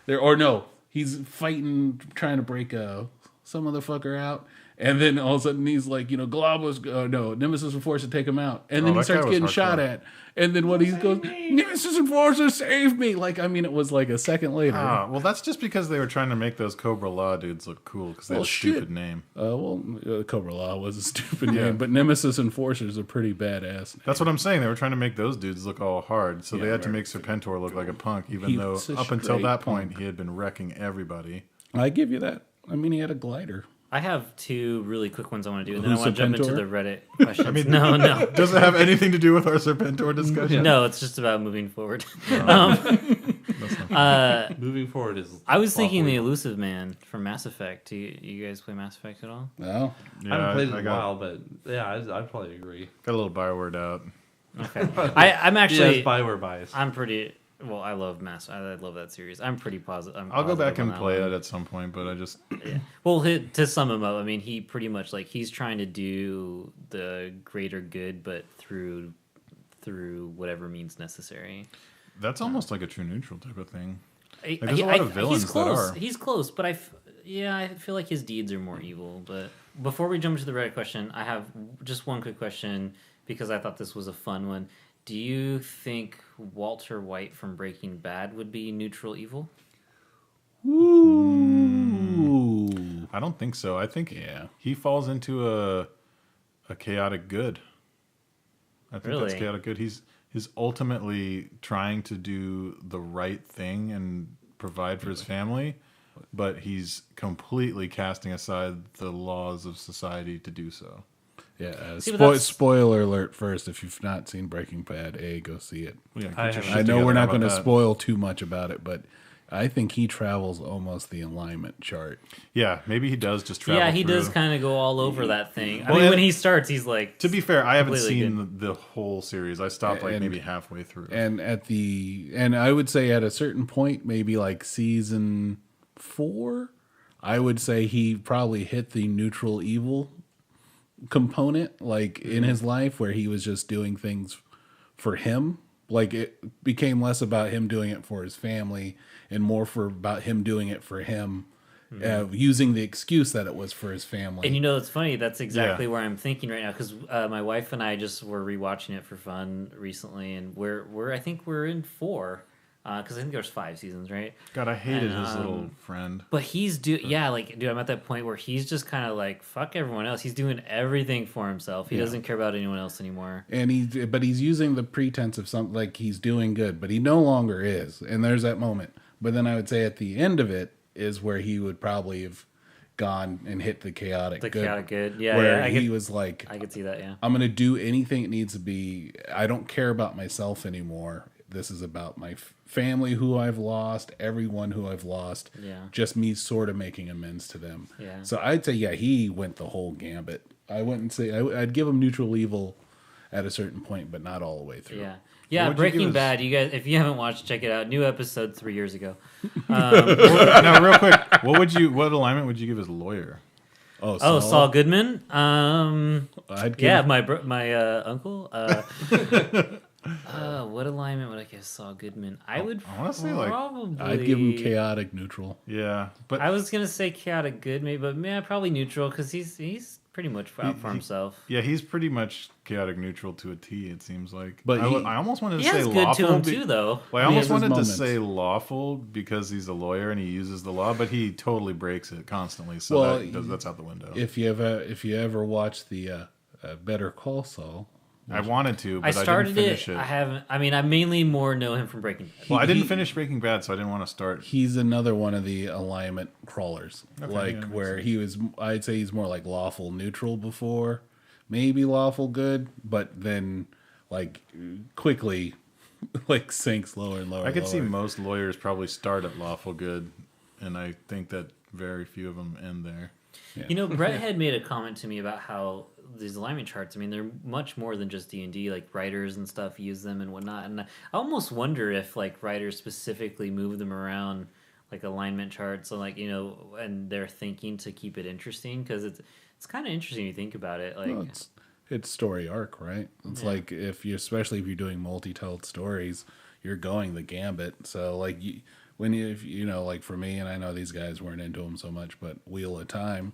Speaker 2: there. Or no, he's fighting, trying to break some motherfucker out. And then all of a sudden he's like, Globulus, Nemesis and Force to take him out. And then he
Speaker 1: that guy
Speaker 2: starts
Speaker 1: was
Speaker 2: getting shot
Speaker 1: hardcore.
Speaker 2: at. And then he goes, Nemesis and Force save me. It was a second later.
Speaker 1: Well, that's just because they were trying to make those Cobra Law dudes look cool because they had a stupid name.
Speaker 2: Cobra Law was a stupid name, but Nemesis Enforcer's a pretty badass name.
Speaker 1: That's what I'm saying. They were trying to make those dudes look all hard, so they had to
Speaker 2: right.
Speaker 1: make Serpentor look like a punk, even
Speaker 2: He
Speaker 1: though
Speaker 2: was a
Speaker 1: up until
Speaker 2: straight
Speaker 1: that point
Speaker 2: punk.
Speaker 1: he had been wrecking everybody.
Speaker 2: I give you that. I mean, he had a glider.
Speaker 3: I have two really quick ones I want to do, and then I
Speaker 2: Who's
Speaker 3: want to jump into
Speaker 2: Serpentor?
Speaker 3: the Reddit questions. No.
Speaker 1: Does it have anything to do with our Serpentor discussion?
Speaker 3: No, it's just about moving forward.
Speaker 4: Moving forward is.
Speaker 3: I was thinking the
Speaker 4: lawful
Speaker 3: Elusive Man from Mass Effect. Do you guys play Mass Effect at all?
Speaker 2: No.
Speaker 4: evil. I haven't played it in a while, but yeah, I'd probably agree.
Speaker 1: Got a little Bioware out.
Speaker 3: Okay. I'm
Speaker 4: He
Speaker 3: actually.
Speaker 4: has Bioware bias.
Speaker 3: I'm pretty. Well, I love I love that series. I'm pretty positive.
Speaker 1: I'll go back and play it at some point, but I just
Speaker 3: Well, to sum him up, I mean, he pretty much he's trying to do the greater good, but through whatever means necessary.
Speaker 1: that's almost like a true neutral type of thing.
Speaker 3: There's
Speaker 1: a lot of villains
Speaker 3: he's close.
Speaker 1: that are.
Speaker 3: He's close, but I feel like his deeds are more evil. But before we jump to the Reddit question, I have just one quick question because I thought this was a fun one. Do you think Walter White from Breaking Bad would be neutral evil?
Speaker 2: Ooh.
Speaker 1: I don't think so. I think he falls into a chaotic good. I think that's
Speaker 3: Really?
Speaker 1: chaotic good. He's ultimately trying to do the right thing and provide for his family, but he's completely casting aside the laws of society to do so.
Speaker 2: Yeah.
Speaker 3: See, but that's-
Speaker 2: Spoiler alert first. If you've not seen Breaking Bad, go see it.
Speaker 1: Yeah, get
Speaker 4: I
Speaker 1: your
Speaker 4: haven't.
Speaker 1: shit
Speaker 2: I know
Speaker 1: together.
Speaker 2: we're
Speaker 1: How
Speaker 2: not
Speaker 1: about
Speaker 2: going to
Speaker 1: that?
Speaker 2: spoil too much about it, but I think he travels almost the alignment chart.
Speaker 1: Yeah, maybe he does just travel.
Speaker 3: Yeah, he
Speaker 1: through.
Speaker 3: does kind of go all over that thing. I
Speaker 1: Well,
Speaker 3: mean, when
Speaker 1: and-
Speaker 3: he starts, he's like.
Speaker 1: To be fair, I haven't
Speaker 3: Completely
Speaker 1: seen the whole series. I stopped
Speaker 2: And-
Speaker 1: maybe halfway through.
Speaker 2: And I would say at a certain point, maybe season 4, I would say he probably hit the neutral evil component in his life where he was just doing things for him. It became less about him doing it for his family and more about him doing it for him, using the excuse that it was for his family.
Speaker 3: And it's funny. That's exactly where I'm thinking right now because my wife and I just were rewatching it for fun recently, and I think we're in 4. because I think there's 5 seasons, right?
Speaker 1: God, I hated
Speaker 3: And,
Speaker 1: his little friend.
Speaker 3: But he's like, dude, I'm at that point where he's just kind of like, fuck everyone else. He's doing everything for himself. He doesn't care about anyone else anymore.
Speaker 2: And he's using the pretense of something like he's doing good, but he no longer is. And there's that moment. But then I would say at the end of it is where he would probably have gone and hit the chaotic good.
Speaker 3: Yeah,
Speaker 2: where he was like,
Speaker 3: I could see that, yeah.
Speaker 2: I'm going to do anything it needs to be. I don't care about myself anymore. This is about my family who I've lost, everyone who I've lost.
Speaker 3: Yeah.
Speaker 2: Just me sort of making amends to them.
Speaker 3: Yeah.
Speaker 2: So I'd say, yeah, he went the whole gambit. I wouldn't say, I'd give him neutral evil at a certain point, but not all the way through.
Speaker 3: Yeah. Yeah, Breaking Bad, you guys, if you haven't watched, check it out. New episode 3 years ago.
Speaker 1: Now, real quick, what alignment would you give his lawyer?
Speaker 3: Saul Goodman.
Speaker 2: I'd give
Speaker 3: my uncle. What alignment would I give Saul Goodman? I would
Speaker 1: honestly
Speaker 3: probably.
Speaker 2: I'd give him chaotic neutral.
Speaker 1: Yeah, but
Speaker 3: I was gonna say chaotic good, maybe, but probably neutral because he's pretty much out for himself.
Speaker 1: Yeah, he's pretty much chaotic neutral to a T. It seems like.
Speaker 2: But
Speaker 1: I almost wanted to
Speaker 3: He
Speaker 1: say
Speaker 3: has good
Speaker 1: lawful.
Speaker 3: to him too, though.
Speaker 1: Well, I almost
Speaker 2: has his
Speaker 1: wanted to
Speaker 2: moments.
Speaker 1: say lawful because he's a lawyer and he uses the law, but he totally breaks it constantly. So
Speaker 2: Well,
Speaker 1: that's out the window.
Speaker 2: If you ever watch the Better Call Saul,
Speaker 1: I wanted to, but
Speaker 3: I started
Speaker 1: didn't finish it.
Speaker 3: I haven't. I mean, I mainly more know him from Breaking Bad.
Speaker 1: Well, I didn't finish Breaking Bad, so I didn't want to start.
Speaker 2: he's another one of the alignment crawlers.
Speaker 1: Okay, yeah,
Speaker 2: where he was, I'd say he's more like lawful neutral before, maybe lawful good, but then like quickly like sinks lower and lower.
Speaker 1: I could see
Speaker 2: lower.
Speaker 1: most lawyers probably start at lawful good, and I think that very few of them end there.
Speaker 2: Yeah.
Speaker 3: You know, Brett had made a comment to me about how these alignment charts, I mean, they're much more than just D&D. Like, writers and stuff use them and whatnot. And I almost wonder if, like, writers specifically move them around, like, alignment charts. So, like, you know, and they're thinking to keep it interesting. Because it's kind of interesting to think about it. Like,
Speaker 2: Well, it's story arc, right? It's like especially if you're doing multi-told stories, you're going the gambit. So, like, if you know, like for me, and I know these guys weren't into them so much, but Wheel of Time,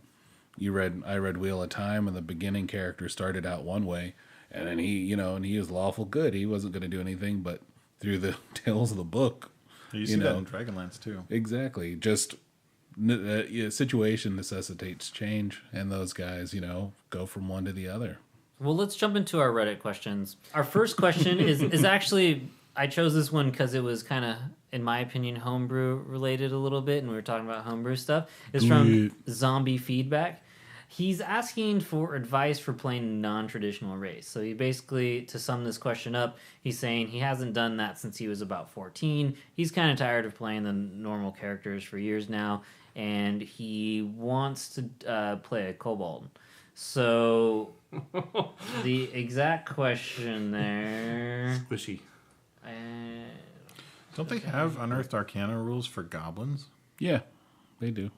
Speaker 2: I read Wheel of Time, and the beginning character started out one way, and then he was lawful good. He wasn't going to do anything, but through the tales of the book,
Speaker 1: You see that in Dragonlance too.
Speaker 2: exactly, just situation necessitates change, and those guys, go from one to the other.
Speaker 3: well, let's jump into our Reddit questions. Our first question is actually, I chose this one because it was kind of, in my opinion, homebrew related a little bit, and we were talking about homebrew stuff. It's from Zombie Feedback. He's asking for advice for playing a non-traditional race. So he basically, to sum this question up, he's saying he hasn't done that since he was about 14. He's kind of tired of playing the normal characters for years now, and he wants to play a kobold. So the exact question there...
Speaker 4: Squishy.
Speaker 1: Don't they have Unearthed Arcana rules for goblins?
Speaker 2: Yeah, they do.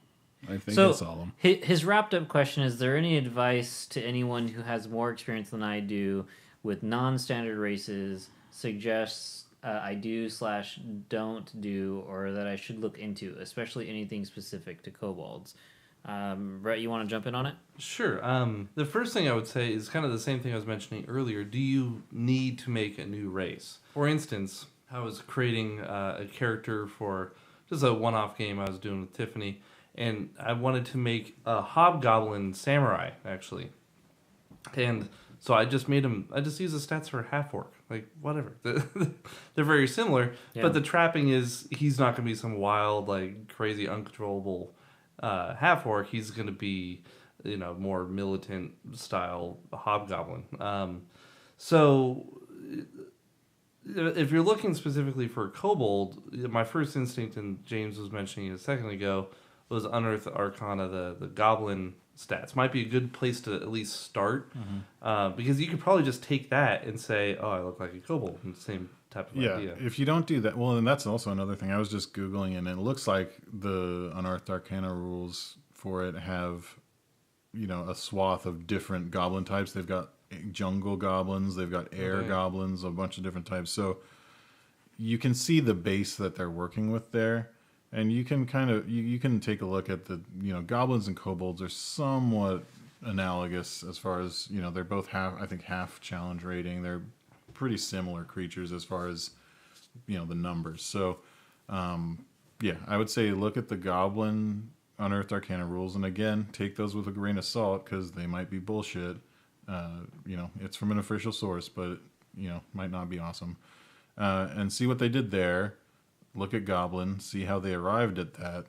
Speaker 2: I think
Speaker 3: So
Speaker 2: I saw them.
Speaker 3: his wrapped up question is: there any advice to anyone who has more experience than I do with non-standard races? Suggests I do/don't do, or that I should look into, especially anything specific to kobolds. Brett, you want to jump in on it?
Speaker 4: Sure. The first thing I would say is kind of the same thing I was mentioning earlier. Do you need to make a new race? For instance, I was creating a character for just a one-off game I was doing with Tiffany, and I wanted to make a hobgoblin samurai, actually. And so I just made him, I just used the stats for half-orc. Like, whatever. They're very similar, but the trapping is he's not going to be some wild, like, crazy, uncontrollable half-orc. He's going to be, more militant style hobgoblin. So if you're looking specifically for kobold, my first instinct, and James was mentioning it a second ago, was Unearthed Arcana, the goblin stats. Might be a good place to at least start, because you could probably just take that and say, oh, I look like a kobold. And the same type of idea.
Speaker 1: If you don't do that, well, and that's also another thing. I was just Googling, and it looks like the Unearthed Arcana rules for it have, a swath of different goblin types. They've got jungle goblins, they've got air goblins, a bunch of different types. So you can see the base that they're working with there. And you can kind of you can take a look at the goblins and kobolds are somewhat analogous as far as they're both half challenge rating. They're pretty similar creatures as far as the numbers. So, yeah, I would say look at the Goblin Unearthed Arcana rules, and again, take those with a grain of salt because they might be bullshit. It's from an official source, but might not be awesome. And see what they did there. Look at Goblin, see how they arrived at that,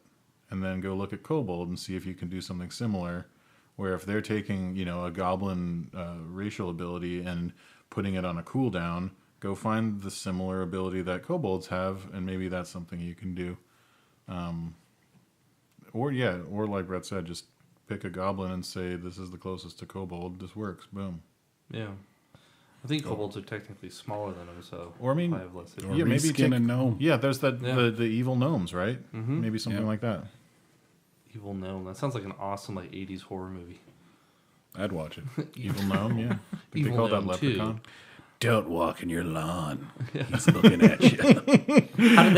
Speaker 1: and then go look at Kobold and see if you can do something similar. Where if they're taking a Goblin racial ability and putting it on a cooldown, go find the similar ability that Kobolds have, and maybe that's something you can do. Or like Brett said, just pick a Goblin and say, this is the closest to Kobold, this works, boom.
Speaker 4: Yeah. I think kobolds are technically smaller than them, so
Speaker 1: or I mean,
Speaker 4: have less
Speaker 1: yeah, maybe take
Speaker 2: a gnome.
Speaker 1: Yeah, there's the evil gnomes, right?
Speaker 4: Mm-hmm.
Speaker 1: Maybe something like that.
Speaker 4: Evil gnome. That sounds like an awesome 80s horror movie.
Speaker 2: I'd watch it.
Speaker 1: Evil gnome, yeah. They
Speaker 4: Evil
Speaker 1: call that
Speaker 4: gnome
Speaker 1: leprechaun.
Speaker 4: too.
Speaker 2: Don't walk in your lawn. He's looking at you.
Speaker 3: How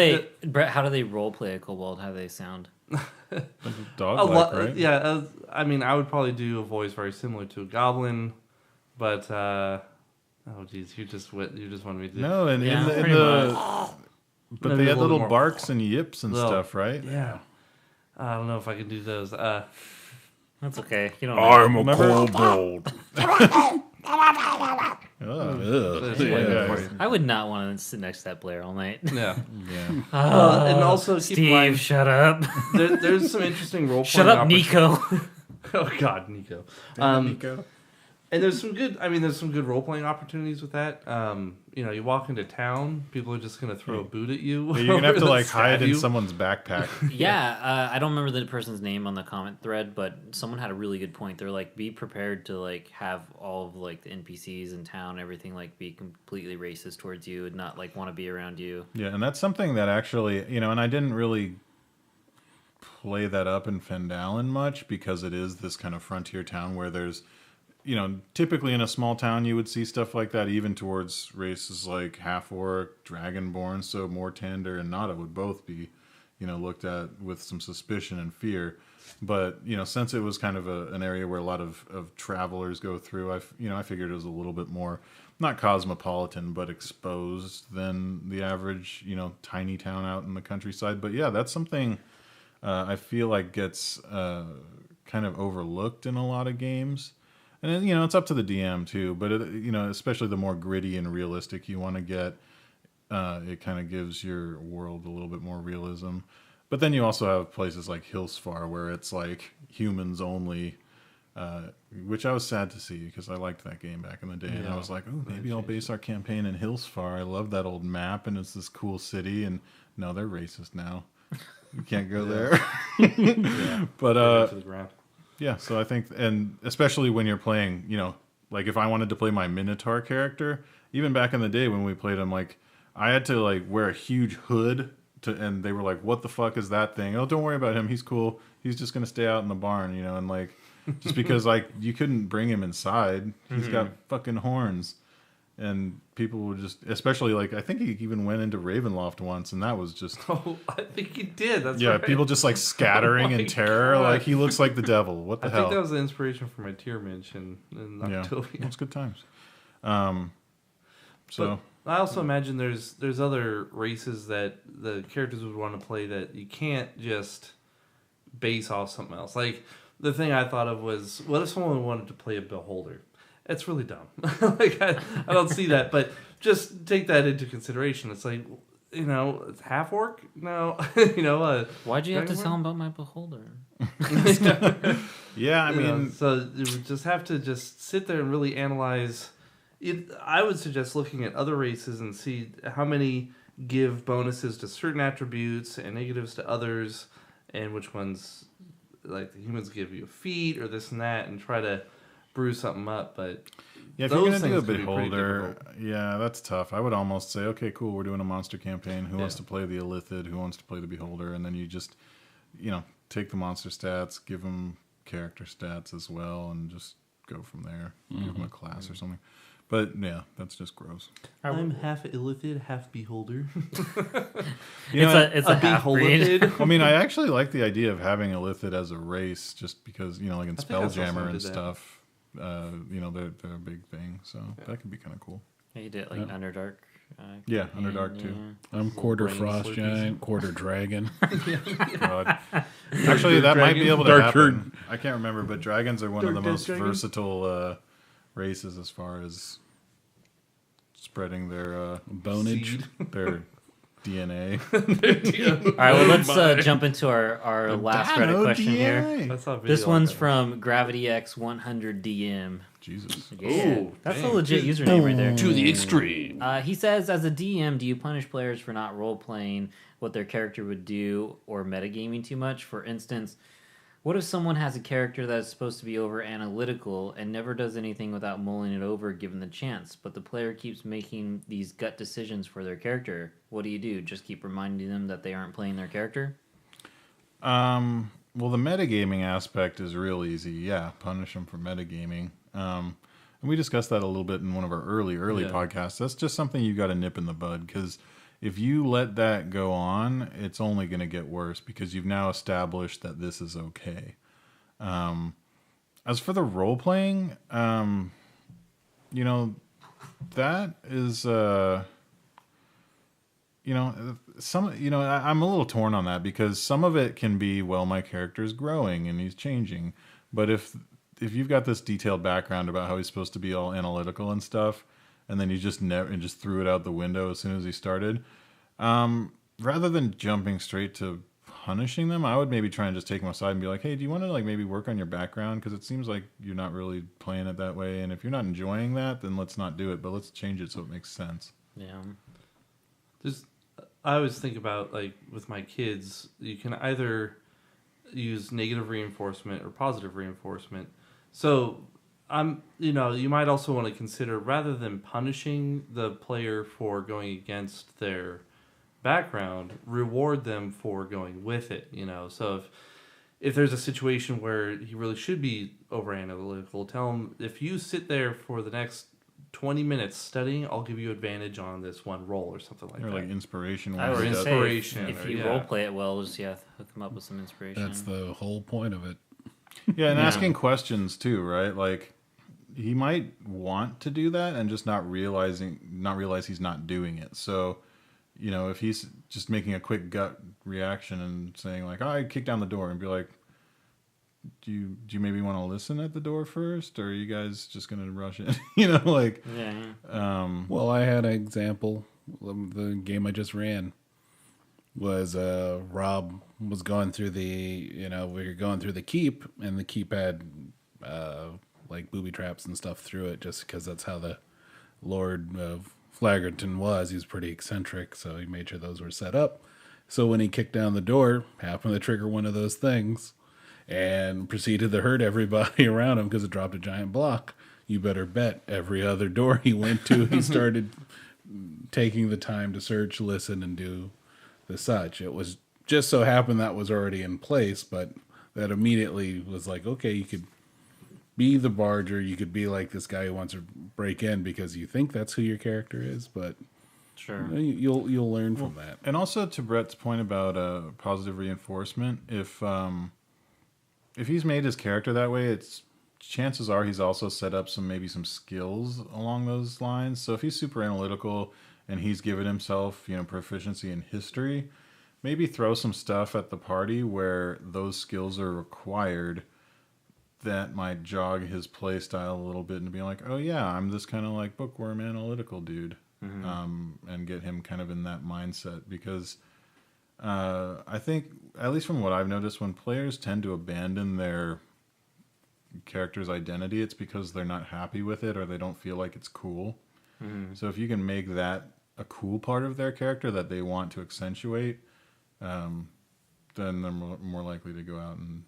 Speaker 3: do they role play a kobold? How do they sound?
Speaker 1: Dog-like, right?
Speaker 4: Yeah, I mean, I would probably do a voice very similar to a goblin, but oh geez, you just wanted me to.
Speaker 1: No, and
Speaker 3: Yeah,
Speaker 1: in
Speaker 3: pretty
Speaker 1: the but
Speaker 4: Maybe
Speaker 1: they
Speaker 4: a
Speaker 1: had
Speaker 4: little
Speaker 1: little
Speaker 4: more-
Speaker 1: barks and yips and
Speaker 4: Little-
Speaker 1: stuff, right?
Speaker 4: Yeah, I don't know if I can do those.
Speaker 3: That's okay. You don't.
Speaker 2: I'm a
Speaker 1: Remember-
Speaker 2: kobold.
Speaker 1: Ugh.
Speaker 2: Yeah.
Speaker 3: I would not want to sit next to that Blair all night.
Speaker 4: Yeah,
Speaker 1: Yeah.
Speaker 4: and also keep in
Speaker 3: Steve,
Speaker 4: mind,
Speaker 3: shut up.
Speaker 4: there's some interesting role.
Speaker 3: Shut up, Nico.
Speaker 4: Oh God, Nico.
Speaker 1: Nico.
Speaker 4: And there's some good role playing opportunities with that. You walk into town, people are just gonna throw a boot at you.
Speaker 1: Yeah, you're gonna have to like
Speaker 4: Stab
Speaker 1: hide in
Speaker 4: you.
Speaker 1: someone's backpack.
Speaker 3: Yeah, I don't remember the person's name on the comment thread, but someone had a really good point. They're like, be prepared to like have all of like the NPCs in town, everything like be completely racist towards you and not like want to be around you.
Speaker 1: Yeah, and that's something that actually, and I didn't really play that up in Fendalen much because it is this kind of frontier town where there's, typically in a small town you would see stuff like that, even towards races like half-orc, dragonborn, so Mortander and Nada would both be, looked at with some suspicion and fear. But, since it was kind of an area where a lot of travelers go through, I figured it was a little bit more, not cosmopolitan, but exposed than the average, tiny town out in the countryside. But yeah, that's something I feel like gets kind of overlooked in a lot of games. And it's up to the DM too, but especially the more gritty and realistic you want to get, it kind of gives your world a little bit more realism. But then you also have places like Hillsfar where it's like humans only, which I was sad to see because I liked that game back in the day, and I was like, oh, maybe I'll base our campaign in Hillsfar. I love that old map, and it's this cool city. And no, they're racist now. You can't go there. But
Speaker 4: to the ground.
Speaker 1: yeah, so I think, and especially when you're playing, like if I wanted to play my Minotaur character, even back in the day when we played him, like I had to like wear a huge hood and they were like, "What the fuck is that thing?" Oh, don't worry about him. He's cool. He's just gonna stay out in the barn, and like just because like you couldn't bring him inside, he's got fucking horns. And people would just, especially like, I think he even went into Ravenloft once, and that was just...
Speaker 4: Oh, I think he did. That's
Speaker 1: yeah,
Speaker 4: right.
Speaker 1: people just like scattering
Speaker 4: Oh
Speaker 1: in
Speaker 4: my
Speaker 1: terror.
Speaker 4: God.
Speaker 1: Like, he looks like the devil. What the
Speaker 4: I
Speaker 1: hell?
Speaker 4: think that was the inspiration for my tier mention in
Speaker 1: Yeah,
Speaker 4: Octavia.
Speaker 1: it's good times. So...
Speaker 4: But I also imagine there's other races that the characters would want to play that you can't just base off something else. Like, the thing I thought of was, what if someone wanted to play a beholder? It's really dumb. Like, I don't see that, but just take that into consideration. It's like, it's half orc? No.
Speaker 3: Why'd you have to
Speaker 4: Dragonborn?
Speaker 3: tell him about my beholder?
Speaker 1: Yeah, I mean...
Speaker 4: so you would just have to just sit there and really analyze it. I would suggest looking at other races and see how many give bonuses to certain attributes and negatives to others, and which ones, like the humans, give you a feat or this and that, and try to brew something up. But
Speaker 1: yeah, if you're
Speaker 4: those
Speaker 1: going to do a
Speaker 4: things can be pretty
Speaker 1: beholder,
Speaker 4: difficult.
Speaker 1: yeah, that's tough. I would almost say, okay, cool, we're doing a monster campaign. Who wants
Speaker 4: Yeah.
Speaker 1: to play the Illithid? Who wants to play the beholder? And then you just, take the monster stats, give them character stats as well, and just go from there. Give them a class or something. But yeah, that's just gross.
Speaker 4: I'm half illithid, half beholder.
Speaker 3: It's a half breed.
Speaker 4: beholithid.
Speaker 1: I mean, I actually like the idea of having Illithid as a race, just because like in
Speaker 4: I think I saw
Speaker 1: Spelljammer
Speaker 4: someone
Speaker 1: and
Speaker 4: did that.
Speaker 1: stuff, they're a big thing. So that could be kind of cool.
Speaker 3: Yeah, you did it like Underdark
Speaker 1: Yeah, Underdark too.
Speaker 2: I'm quarter
Speaker 4: brain
Speaker 2: frost
Speaker 4: slurpees.
Speaker 2: giant, quarter dragon.
Speaker 1: God. Actually, that might be able to
Speaker 2: Dark
Speaker 1: happen. I can't remember, but dragons are one of the
Speaker 4: Dark
Speaker 1: most
Speaker 4: dragon?
Speaker 1: versatile races as far as spreading their
Speaker 2: Bonage.
Speaker 4: Seed.
Speaker 1: their DNA.
Speaker 3: All right, well, let's jump into our last Reddit question here.
Speaker 4: That's not video
Speaker 3: This one's
Speaker 4: okay.
Speaker 3: from GravityX100DM.
Speaker 1: Jesus.
Speaker 3: Yeah,
Speaker 4: Ooh,
Speaker 3: that's
Speaker 4: dang.
Speaker 3: a legit username right there.
Speaker 2: To the extreme.
Speaker 3: He says, as a DM, do you punish players for not role-playing what their character would do or metagaming too much? For instance, what if someone has a character that is supposed to be over-analytical and never does anything without mulling it over given the chance, but the player keeps making these gut decisions for their character? What do? Just keep reminding them that they aren't playing their character?
Speaker 1: Well, the metagaming aspect is real easy. Yeah, punish them for metagaming. And we discussed that a little bit in one of our early
Speaker 4: Yeah.
Speaker 1: podcasts. That's just something you got to nip in the bud, because if you let that go on, it's only going to get worse because you've now established that this is okay. As for the role playing, you know, that is, you know, I'm a little torn on that because some of it can be, well, my character's growing and he's changing. But if you've got this detailed background about how he's supposed to be all analytical and stuff, and then you just just threw it out the window as soon as he started, rather than jumping straight to punishing them, I would maybe try and just take them aside and be like, hey, do you want to like maybe work on your background? Because it seems like you're not really playing it that way. And if you're not enjoying that, then let's not do it. But let's change it so it makes sense.
Speaker 3: Yeah.
Speaker 4: I always think about, like, with my kids, you can either use negative reinforcement or positive reinforcement. So, you might also want to consider, rather than punishing the player for going against their background, reward them for going with it, So if there's a situation where he really should be over-analytical, tell him, if you sit there for the next 20 minutes studying, I'll give you advantage on this one roll or something like
Speaker 1: Or
Speaker 4: that.
Speaker 1: like inspiration.
Speaker 3: I was
Speaker 1: when he
Speaker 3: gonna
Speaker 1: does-
Speaker 3: say,
Speaker 4: Inspiration,
Speaker 3: if
Speaker 4: or-
Speaker 3: you
Speaker 4: yeah.
Speaker 3: role play it well, just hook them up with some inspiration.
Speaker 2: That's the whole point of it.
Speaker 1: Yeah, and
Speaker 3: Yeah.
Speaker 1: asking questions too, right? Like he might want to do that and just not realize he's not doing it. So, if he's just making a quick gut reaction and saying like, "Oh, I kicked down the door," and be like, "Do you maybe want to listen at the door first, or are you guys just gonna rush in?"
Speaker 3: Yeah.
Speaker 2: Well, I had an example. The game I just ran was Rob was going through we were going through the keep, and the keep had like booby traps and stuff through it, just because that's how the Lord of Flaggerton was. He was pretty eccentric, so he made sure those were set up. So when he kicked down the door, happened to trigger one of those things, and proceeded to hurt everybody around him because it dropped a giant block. You better bet every other door he went to, he started taking the time to search, listen, and do the such. It was just so happened that was already in place, but that immediately was like, okay, you could be the barger, you could be like this guy who wants to break in because you think that's who your character is, but
Speaker 3: Sure.
Speaker 2: you'll learn from that.
Speaker 1: And also to Brett's point about positive reinforcement, if he's made his character that way, chances are he's also set up some skills along those lines. So if he's super analytical and he's given himself, proficiency in history, maybe throw some stuff at the party where those skills are required. That might jog his play style a little bit and be like, oh yeah, I'm this kind of like bookworm analytical dude. And get him kind of in that mindset, because I think, at least from what I've noticed, when players tend to abandon their character's identity, it's because they're not happy with it or they don't feel like it's cool. So if you can make that a cool part of their character that they want to accentuate, then they're more likely to go out and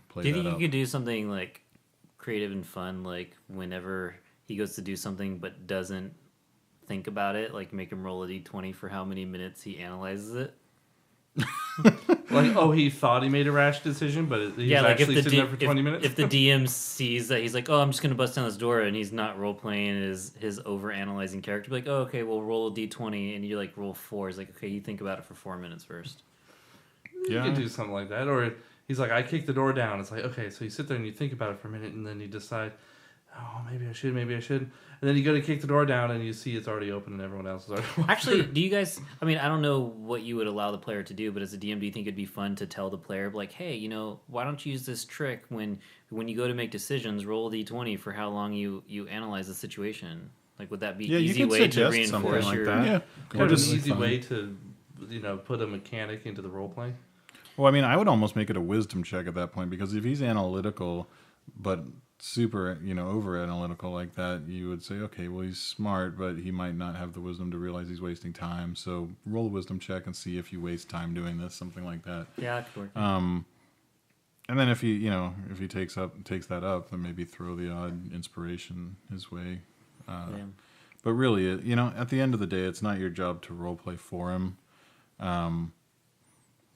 Speaker 1: play
Speaker 3: Do you
Speaker 1: that
Speaker 3: think
Speaker 1: up.
Speaker 3: you could do something like creative and fun, like whenever he goes to do something but doesn't think about it, like make him roll a d20 for how many minutes he analyzes it?
Speaker 4: Like, oh, he thought he made a rash decision, but he's actually sitting there for 20 minutes?
Speaker 3: If the DM sees that he's like, oh, I'm just going to bust down this door, and he's not role-playing his over-analyzing character, be like, oh, okay, well, roll a d20, and you like roll 4. He's like, okay, you think about it for 4 minutes first.
Speaker 4: You could do something like that. Or he's like, I kicked the door down. It's like, okay, so you sit there and you think about it for a minute, and then you decide, oh, maybe I should. And then you go to kick the door down and you see it's already open and everyone else is already
Speaker 3: Actually, do you guys? I mean, I don't know what you would allow the player to do, but as a DM, do you think it'd be fun to tell the player, like, hey, why don't you use this trick when you go to make decisions? Roll a d20 for how long you analyze the situation. Like, would that be
Speaker 1: Yeah, you
Speaker 3: easy
Speaker 1: could
Speaker 3: way to
Speaker 1: suggest something
Speaker 3: reinforce
Speaker 1: like
Speaker 3: your?
Speaker 1: that.
Speaker 2: Yeah,
Speaker 4: kind of an
Speaker 2: totally
Speaker 4: easy
Speaker 2: fine.
Speaker 4: way to, put a mechanic into the role play.
Speaker 1: Well, I mean, I would almost make it a wisdom check at that point, because if he's analytical, but super, over analytical like that, you would say, okay, well, he's smart, but he might not have the wisdom to realize he's wasting time. So roll a wisdom check and see if you waste time doing this, something like that.
Speaker 3: Yeah, that could work.
Speaker 1: And then if he takes that up, then maybe throw the odd inspiration his way.
Speaker 3: Yeah.
Speaker 1: But really, at the end of the day, it's not your job to role play for him.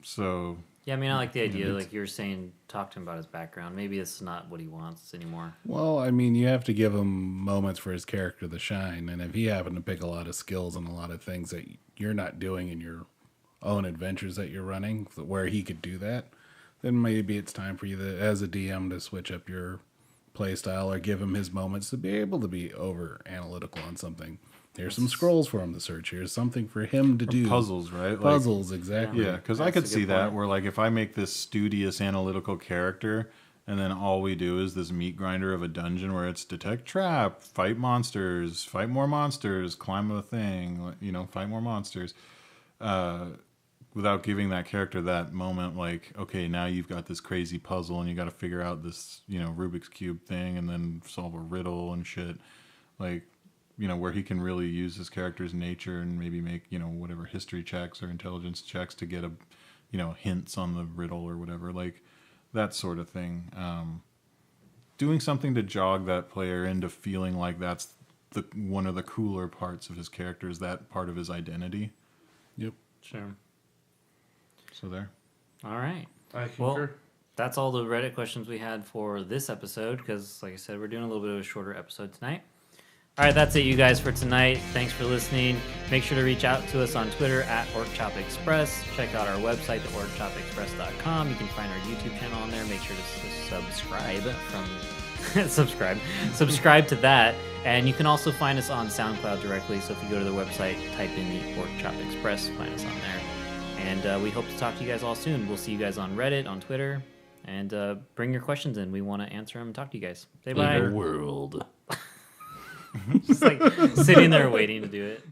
Speaker 1: So
Speaker 3: Yeah, I mean, I like the idea, like you were saying, talk to him about his background. Maybe it's not what he wants anymore.
Speaker 2: Well, I mean, you have to give him moments for his character to shine, and if he happened to pick a lot of skills and a lot of things that you're not doing in your own adventures that you're running, where he could do that, then maybe it's time for you, as a DM, to switch up your play style or give him his moments to be able to be over analytical on something. Here's some scrolls for him to search. Here's something for him to do.
Speaker 1: puzzles, right? Like,
Speaker 2: Puzzles, exactly.
Speaker 1: yeah, because I
Speaker 3: That's
Speaker 1: could
Speaker 3: a
Speaker 1: see
Speaker 3: good
Speaker 1: that
Speaker 3: point.
Speaker 1: where, like, if I make this studious analytical character, and then all we do is this meat grinder of a dungeon where it's detect trap, fight monsters, fight more monsters, climb a thing, fight more monsters, without giving that character that moment, like, okay, now you've got this crazy puzzle and you got to figure out this, Rubik's Cube thing and then solve a riddle and shit, like, where he can really use his character's nature and maybe make, whatever history checks or intelligence checks to get hints on the riddle or whatever, like that sort of thing. Doing something to jog that player into feeling like that's one of the cooler parts of his character, is that part of his identity.
Speaker 2: Yep.
Speaker 3: Sure.
Speaker 1: So there.
Speaker 3: All right.
Speaker 4: I
Speaker 3: Well,
Speaker 4: concur.
Speaker 3: that's all the Reddit questions we had for this episode, because, like I said, we're doing a little bit of a shorter episode tonight. All right, that's it, you guys, for tonight. Thanks for listening. Make sure to reach out to us on Twitter at Orc-Chop Express. Check out our website, theorcchopexpress.com. You can find our YouTube channel on there. Make sure to subscribe to that. And you can also find us on SoundCloud directly. So if you go to the website, type in the Orc-Chop Express, find us on there. And we hope to talk to you guys all soon. We'll see you guys on Reddit, on Twitter, and bring your questions in. We want to answer them and talk to you guys. Say bye.
Speaker 2: In the world.
Speaker 3: Just like sitting there waiting to do it.